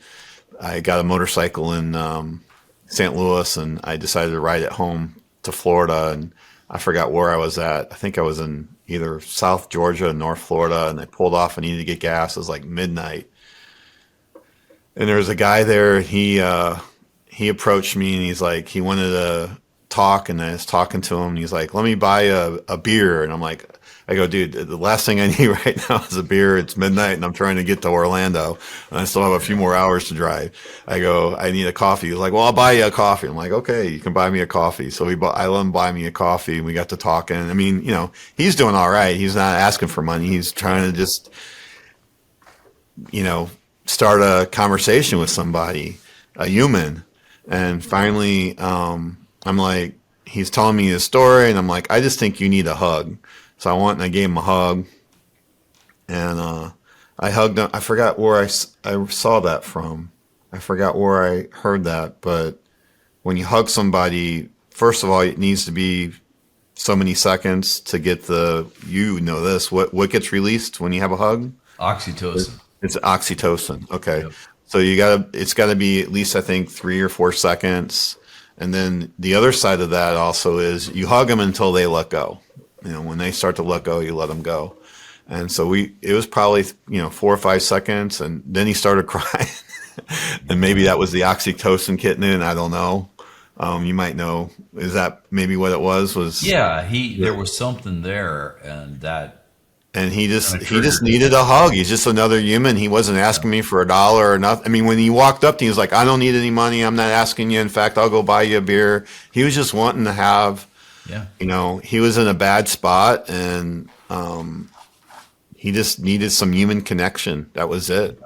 I got a motorcycle in St. Louis, and I decided to ride it home to Florida, and I forgot where I was at. I think I was in either South Georgia or North Florida, and I pulled off. I needed to get gas. It was like midnight, and there was a guy there. He approached me, and he's like, he wanted to talk, and I was talking to him, and he's like, let me buy a beer. And I go, dude, the last thing I need right now is a beer. It's midnight, and I'm trying to get to Orlando, and I still have a few more hours to drive. I go, I need a coffee. He's like, well, I'll buy you a coffee. I'm like, okay, you can buy me a coffee. So I let him buy me a coffee, and we got to talking. I mean, you know, he's doing all right. He's not asking for money. He's trying to just, you know, start a conversation with somebody, a human. And finally, I'm like, he's telling me his story, and I'm like, I just think you need a hug. So I went and I gave him a hug, and I hugged him. I forgot where I saw that from. I forgot where I heard that. But when you hug somebody, first of all, it needs to be so many seconds to get what gets released when you have a hug? Oxytocin. It's oxytocin. Okay. Yep. So it's got to be at least, I think, 3 or 4 seconds. And then the other side of that also is you hug them until they let go. You know, when they start to let go, you let them go. And so it was probably, 4 or 5 seconds, and then he started crying. And maybe that was the oxytocin kicking in. I don't know. You might know. Is that maybe what it was? Yeah, there was something there, and he just needed a hug. He's just another human. He wasn't asking me for $1 or nothing. I mean, when he walked up to me, he was like, I don't need any money. I'm not asking you. In fact, I'll go buy you a beer. He was just wanting to have, he was in a bad spot, and he just needed some human connection. That was it.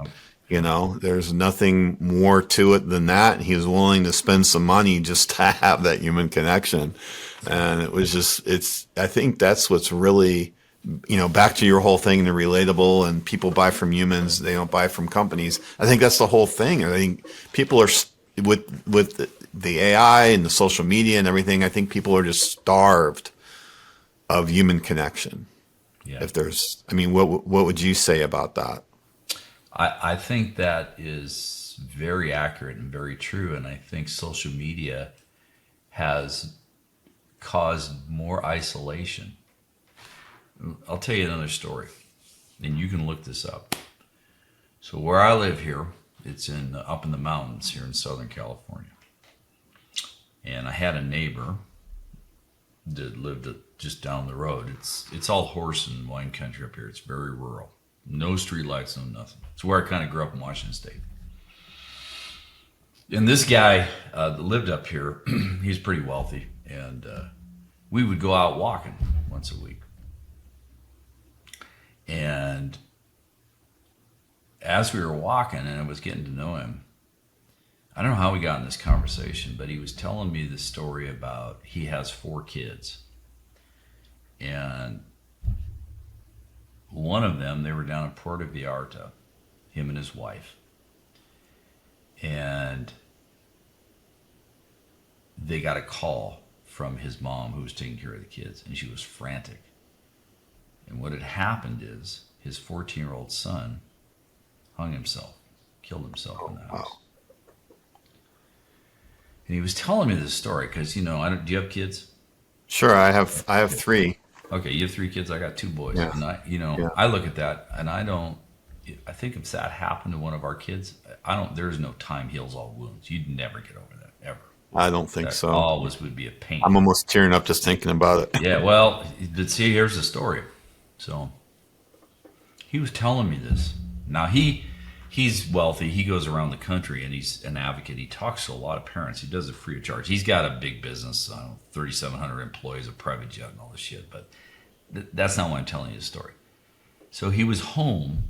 There's nothing more to it than that. He was willing to spend some money just to have that human connection. And it was I think that's what's really, back to your whole thing, the relatable, and people buy from humans, they don't buy from companies. I think that's the whole thing. I think people are, with the AI and the social media and everything, I think people are just starved of human connection. Yeah. What would you say about that? I think that is very accurate and very true. And I think social media has caused more isolation. I'll tell you another story, and you can look this up. So where I live here, it's up in the mountains here in Southern California. And I had a neighbor that lived just down the road. It's all horse and wine country up here. It's very rural. No street lights, no nothing. It's where I kind of grew up in Washington State. And this guy that lived up here, he's pretty wealthy, and we would go out walking once a week. And as we were walking and I was getting to know him, I don't know how we got in this conversation, but he was telling me the story about he has 4 kids. And one of them, they were down in Puerto Vallarta, him and his wife. And they got a call from his mom who was taking care of the kids, and she was frantic. And what had happened is his 14-year-old son hung himself, killed himself in the house. And he was telling me this story because, do you have kids? Sure, I have 3. Okay, you have 3 kids. I got 2 boys. Yeah. And I look at that and I think if that happened to one of our kids, there's no time heals all wounds. You'd never get over that, ever. I don't think so. Always would be a pain. I'm almost tearing up just thinking about it. Yeah, well, but see, here's the story. So he was telling me this. Now he's wealthy. He goes around the country and he's an advocate. He talks to a lot of parents. He does it free of charge. He's got a big business, 3,700 employees, a private jet, and all this shit. But that's not why I'm telling you the story. So he was home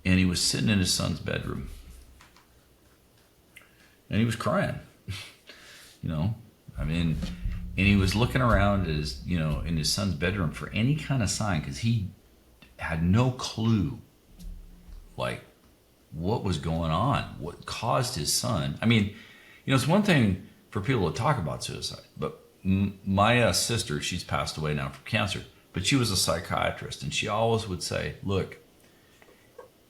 and he was sitting in his son's bedroom and he was crying. And he was looking around at his, in his son's bedroom for any kind of sign because he had no clue, like, what was going on, what caused his son. It's one thing for people to talk about suicide, but my sister, she's passed away now from cancer, but she was a psychiatrist, and she always would say, look,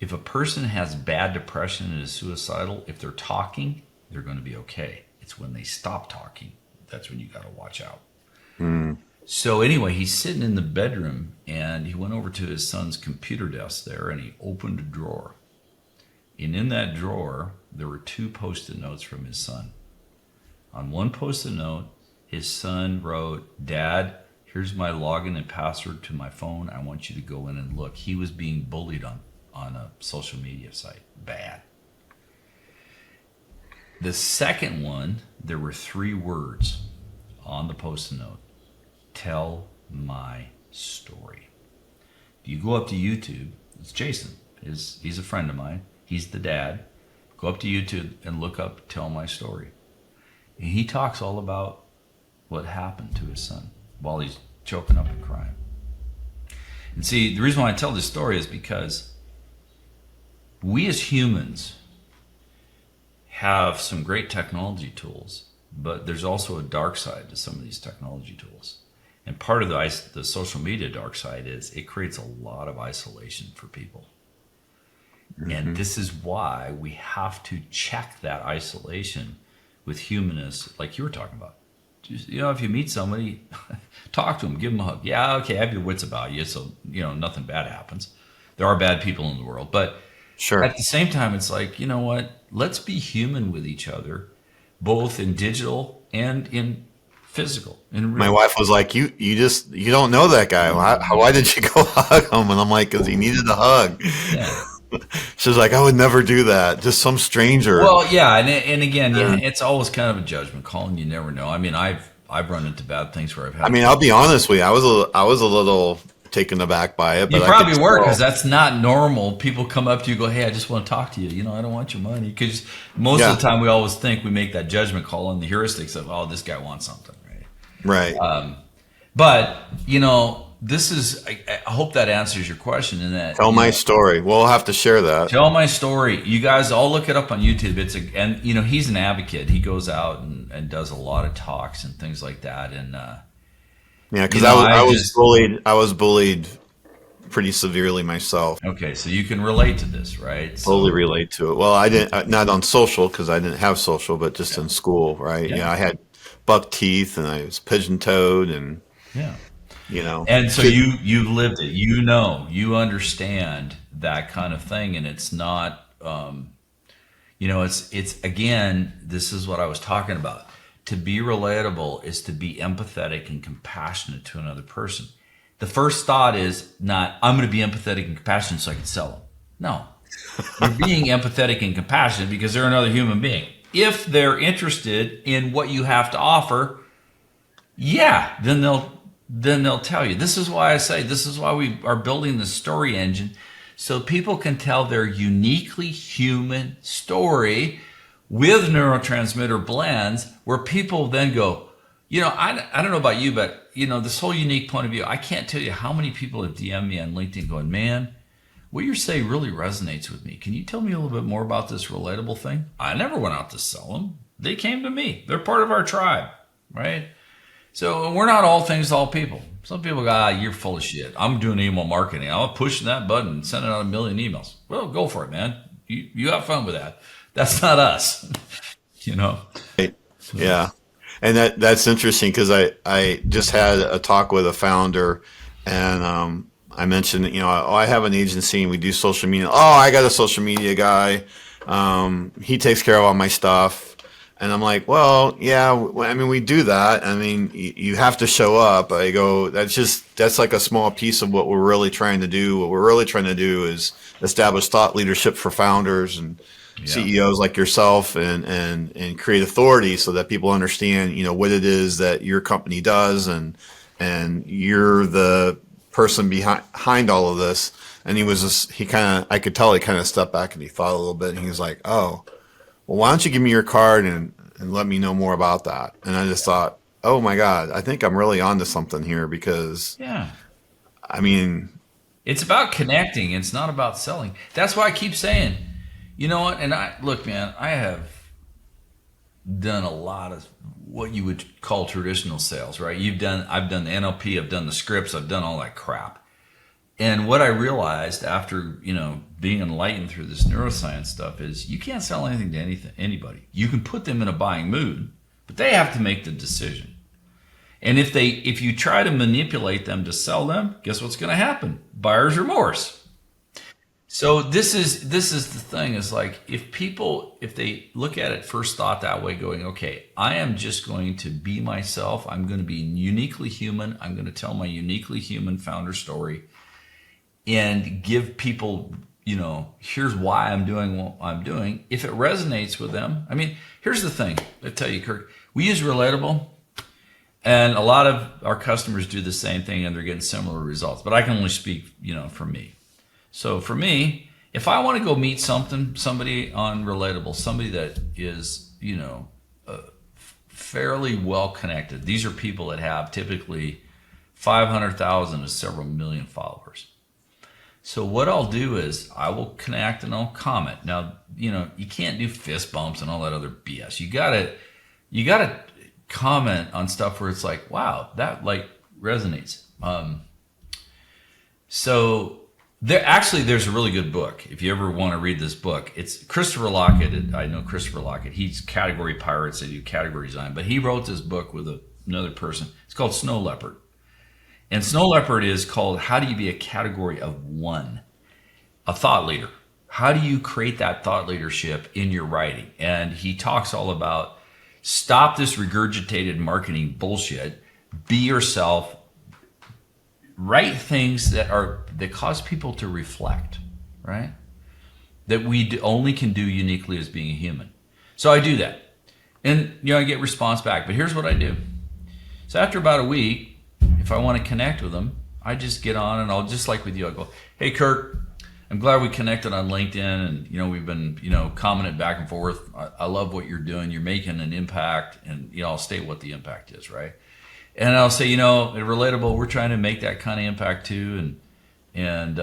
if a person has bad depression and is suicidal, if they're talking, they're going to be okay. It's when they stop talking, that's when you got to watch out. So anyway, he's sitting in the bedroom and he went over to his son's computer desk there and he opened a drawer. And in that drawer, there were 2 Post-it notes from his son. On one Post-it note, his son wrote, Dad, here's my login and password to my phone. I want you to go in and look. He was being bullied on a social media site. Bad. The second one, there were 3 words on the Post-it note. Tell my story. You go up to YouTube. It's Jason. He's a friend of mine. He's the dad. Go up to YouTube and look up Tell My Story. And he talks all about what happened to his son while he's choking up and crying. And see, the reason why I tell this story is because we as humans have some great technology tools, but there's also a dark side to some of these technology tools. And part of the social media dark side is it creates a lot of isolation for people. And this is why we have to check that isolation with humanness, like you were talking about. Just, if you meet somebody, talk to them, give them a hug. Yeah, okay, have your wits about you, so nothing bad happens. There are bad people in the world, but sure. At the same time, it's like, you know what? Let's be human with each other, both in digital and in physical. My wife was like, you don't know that guy. Why did you go hug him? And I'm like, because he needed a hug. Yeah. She's like, I would never do that. Just some stranger. Well, yeah, and again, it's always kind of a judgment call, and you never know. I've run into bad things where I've had. I'll be honest with you. I was a little taken aback by it. But you probably were, because that's not normal. People come up to you, go, "Hey, I just want to talk to you. I don't want your money." Because most of the time, we always think we make that judgment call on the heuristics of, "Oh, this guy wants something." Right. But this is. I hope that answers your question. In that, tell my story. We'll have to share that. Tell my story. You guys all look it up on YouTube. He's an advocate. He goes out and does a lot of talks and things like that. And yeah, because I was bullied. I was bullied pretty severely myself. Okay, so you can relate to this, right? Totally relate to it. Well, I didn't. Not on social because I didn't have social, but just in school, right? Yeah, I had buck teeth and I was pigeon-toed and And so you lived it. You understand that kind of thing, and it's not. It's again. This is what I was talking about. To be relatable is to be empathetic and compassionate to another person. The first thought is not, I'm going to be empathetic and compassionate so I can sell them. No. You're being empathetic and compassionate because they're another human being. If they're interested in what you have to offer, then they'll tell you. This is why I say, this is why we are building the story engine, so people can tell their uniquely human story with neurotransmitter blends where people then go, I don't know about you, but, this whole unique point of view, I can't tell you how many people have DM'd me on LinkedIn going, man, what you're saying really resonates with me. Can you tell me a little bit more about this relatable thing? I never went out to sell them. They came to me. They're part of our tribe, right? So we're not all things to all people. Some people go, you're full of shit. I'm doing email marketing. I'm pushing that button and sending out 1 million emails. Well, go for it, man. You have fun with that. That's not us, Right. Yeah. And that's interesting because I just had a talk with a founder, and I mentioned, I have an agency and we do social media. Oh, I got a social media guy. He takes care of all my stuff. And I'm like, well, yeah, I mean, we do that. I mean, you have to show up. I go, that's like a small piece of what we're really trying to do. What we're really trying to do is establish thought leadership for founders and CEOs like yourself, and create authority so that people understand, what it is that your company does, and you're the person behind all of this. And I could tell he kind of stepped back and he thought a little bit, and he was like, oh, well, why don't you give me your card and let me know more about that? And I just thought, oh my God, I think I'm really onto something here, because I mean, it's about connecting. It's not about selling. That's why I keep saying, you know what? And look, man, I have done a lot of what you would call traditional sales, right? I've done the NLP, I've done the scripts, I've done all that crap. And what I realized after, being enlightened through this neuroscience stuff is you can't sell anything to anybody. You can put them in a buying mood, but they have to make the decision. And if you try to manipulate them to sell them, guess what's going to happen? Buyer's remorse. So this is the thing, is like, if they look at it first thought that way, going, okay, I am just going to be myself. I'm going to be uniquely human. I'm going to tell my uniquely human founder story and give people, here's why I'm doing what I'm doing. If it resonates with them, I mean, here's the thing. I tell you, Kirk, we use Relatable, and a lot of our customers do the same thing, and they're getting similar results. But I can only speak, for me. So for me, if I want to go meet somebody on Relatable, somebody that is, fairly well connected. These are people that have typically 500,000 to several million followers. So what I'll do is I will connect and I'll comment. Now, you can't do fist bumps and all that other BS. You gotta comment on stuff where it's like, wow, that like resonates. So there's a really good book. If you ever want to read this book, it's Christopher Lockett. I know Christopher Lockett. He's category pirates. They do category design, but he wrote this book with another person. It's called Snow Leopard. And Snow Leopard is called How Do You Be a Category of One? A thought leader. How do you create that thought leadership in your writing? And he talks all about stop this regurgitated marketing bullshit. Be yourself. Write things that cause people to reflect, right? That we only can do uniquely as being a human. So I do that. And I get response back. But here's what I do. So after about a week, if I want to connect with them, I just get on and I'll, just like with you, I'll go, hey, Kirk, I'm glad we connected on LinkedIn, and, we've been, commenting back and forth. I love what you're doing. You're making an impact, and, I'll state what the impact is, right? And I'll say, at Relatable, we're trying to make that kind of impact too, and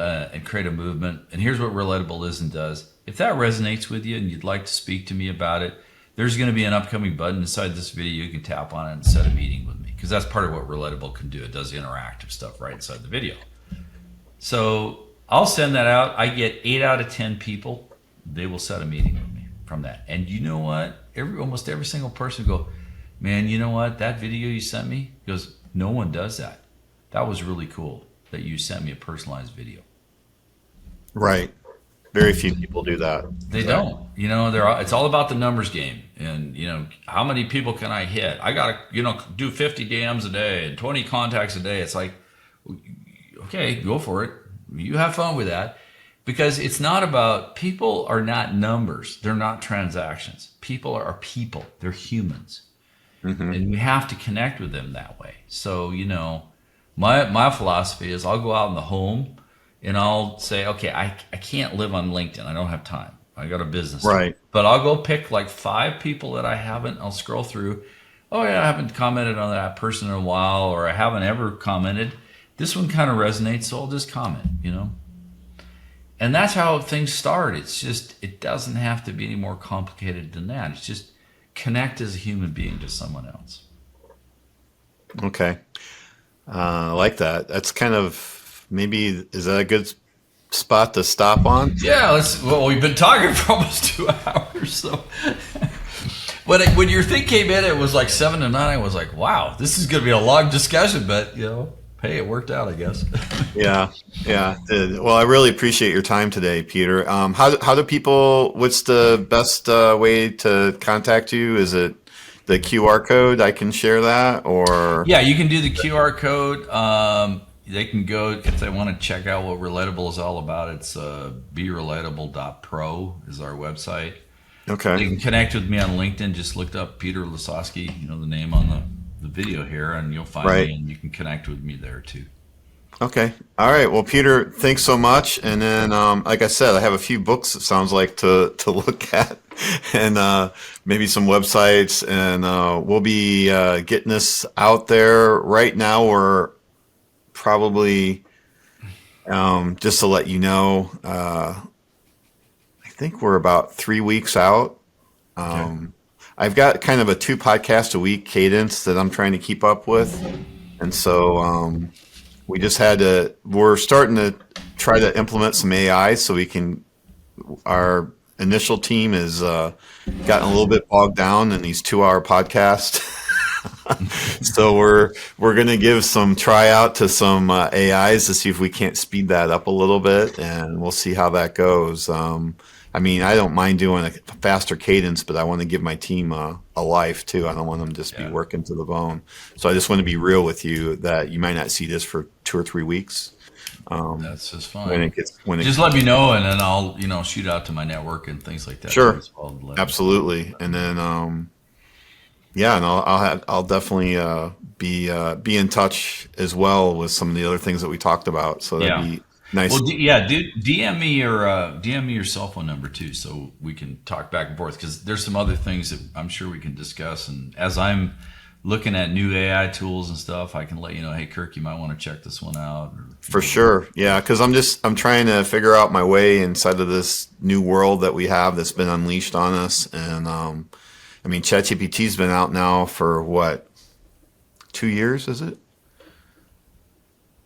create a movement. And here's what Relatable is and does. If that resonates with you and you'd like to speak to me about it, there's going to be an upcoming button inside this video. You can tap on it and set a meeting with me, because that's part of what Relatable can do. It does interactive stuff right inside the video. So I'll send that out. I get 8 out of 10 people. They will set a meeting with me from that. And you know what? Almost every single person will go, man, you know what? That video you sent me, goes, no one does that. That was really cool that you sent me a personalized video. Right. Very few people do that. They don't. It's all about the numbers game. And, how many people can I hit? I got to, do 50 DMs a day and 20 contacts a day. It's like, okay, go for it. You have fun with that. Because it's not about, people are not numbers. They're not transactions. People are people. They're humans. Mm-hmm. And we have to connect with them that way. So, my philosophy is I'll go out in the home and I'll say, okay, I can't live on LinkedIn. I don't have time. I got a business. Right. But I'll go pick like 5 people that I haven't. I'll scroll through. Oh yeah, I haven't commented on that person in a while, or I haven't ever commented. This one kind of resonates, so I'll just comment, And that's how things start. It's just, it doesn't have to be any more complicated than that. It's just connect as a human being to someone else. Okay. I like that. That's kind of, maybe, is that a good spot to stop on? Yeah, well, we've been talking for almost 2 hours, so. When your thing came in, it was like 7 to 9. I was like, wow, this is going to be a long discussion, but, hey, it worked out, I guess. Yeah, it did. Well, I really appreciate your time today, Peter. How do people, what's the best way to contact you? Is it the QR code? I can share that, or? Yeah, you can do the QR code. They can go, if they want to check out what Relatable is all about, it's berelatable.pro is our website. Okay. They can connect with me on LinkedIn. Just look up Peter Lisoskie, the name on the video here, and you'll find me, and you can connect with me there too. Okay. All right. Well, Peter, thanks so much. And then, like I said, I have a few books, it sounds like, to look at, and maybe some websites, and we'll be getting this out there. Right now, we're probably, just to let you know, I think we're about 3 weeks out. I've got kind of a 2 podcast a week cadence that I'm trying to keep up with. And so we're starting to try to implement some AI so our initial team has gotten a little bit bogged down in these 2-hour podcasts. So we're going to give some tryout to some AIs to see if we can't speed that up a little bit, and we'll see how that goes. I don't mind doing a faster cadence, but I want to give my team a life too. I don't want them to just be working to the bone. So I just want to be real with you that you might not see this for 2 or 3 weeks. That's just fine. Just let me know, and then I'll shoot out to my network and things like that. Sure, absolutely. And then and I'll definitely be in touch as well with some of the other things that we talked about. So that'd be nice. Well, DM me your cell phone number too, so we can talk back and forth, because there's some other things that I'm sure we can discuss. And as I'm looking at new AI tools and stuff, I can let you know, hey, Kirk, you might want to check this one out. For sure, yeah, because I'm trying to figure out my way inside of this new world that we have that's been unleashed on us. And ChatGPT's been out now for what, 2 years, is it?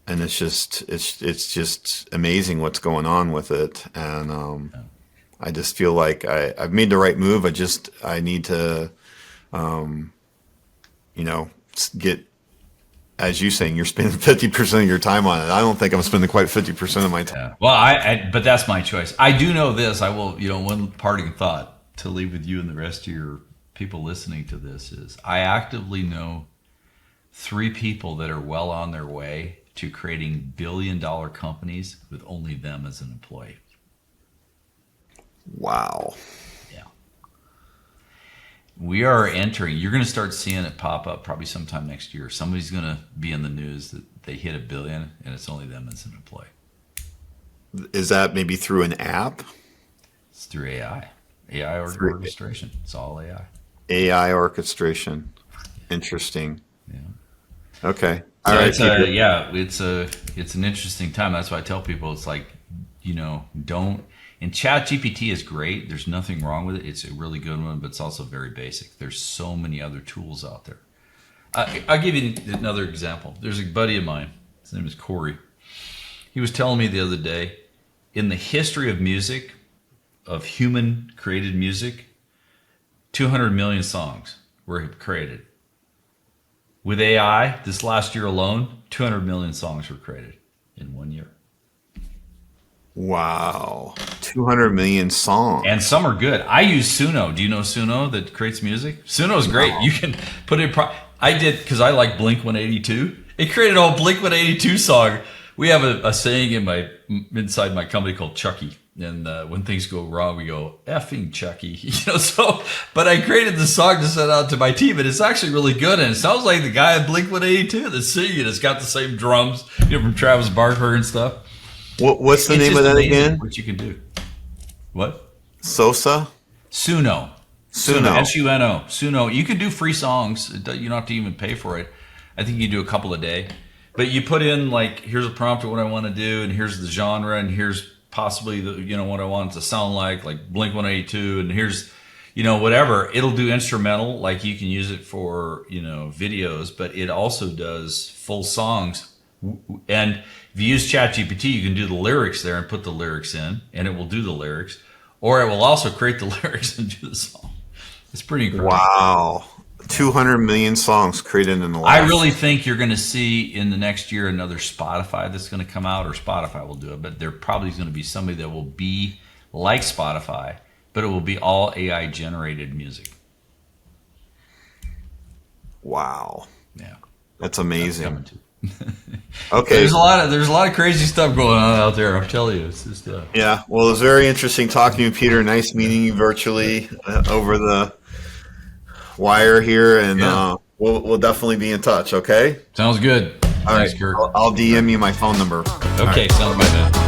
And it's just amazing what's going on with it. And I just feel like I've made the right move. I need to, get, as you saying, you're spending 50% of your time on it. I don't think I'm spending quite 50% of my time. Yeah. Well, but that's my choice. I do know this. I will, one parting thought to leave with you and the rest of your people listening to this is, I actively know 3 people that are well on their way to creating billion-dollar companies with only them as an employee. Wow. Yeah. We are entering, you're going to start seeing it pop up probably sometime next year. Somebody's going to be in the news that they hit $1 billion and it's only them as an employee. Is that maybe through an app? It's through AI. Orchestration. It's all AI. AI orchestration. Interesting. Yeah. Okay. So it's an interesting time. That's why I tell people, it's like, don't, and ChatGPT is great. There's nothing wrong with it. It's a really good one, but it's also very basic. There's so many other tools out there. I'll give you another example. There's a buddy of mine. His name is Corey. He was telling me the other day, in the history of music, of human created music, 200 million songs were created. With AI, this last year alone, 200 million songs were created in 1 year. Wow. 200 million songs. And some are good. I use Suno. Do you know Suno that creates music? Suno's great. Wow. You can put it, I did, because I like Blink 182. It created a whole Blink 182 song. We have a saying inside my company called Chucky. And when things go wrong, we go, effing Chucky. But I created the song to send out to my team, and it's actually really good. And it sounds like the guy at Blink 182 that's singing it. It's got the same drums, from Travis Barker and stuff. What's the It's name just of that amazing again? what you can do. What? Sosa? Suno. Suno. Suno. Suno. You can do free songs. You don't have to even pay for it. I think you do a couple a day. But you put in like, here's a prompt of what I want to do, and here's the genre, and here's possibly the what I want it to sound like Blink-182, and here's whatever. It'll do instrumental, like you can use it for videos, but it also does full songs. And if you use ChatGPT, you can do the lyrics there and put the lyrics in, and it will do the lyrics, or it will also create the lyrics and do the song. It's pretty incredible. Wow. 200 million songs created in the last. I really think you're going to see in the next year another Spotify that's going to come out, or Spotify will do it, but there probably is going to be somebody that will be like Spotify, but it will be all AI generated music. Wow. Yeah. That's amazing. That's coming too. Okay. There's a lot of crazy stuff going on out there. I'm telling you, it's just Yeah. Well, it was very interesting talking to you, Peter. Nice meeting you virtually over the wire here, and we'll definitely be in touch. Okay. sounds good. All Thanks, right. Kirk. I'll DM you my phone number. Okay, sounds good.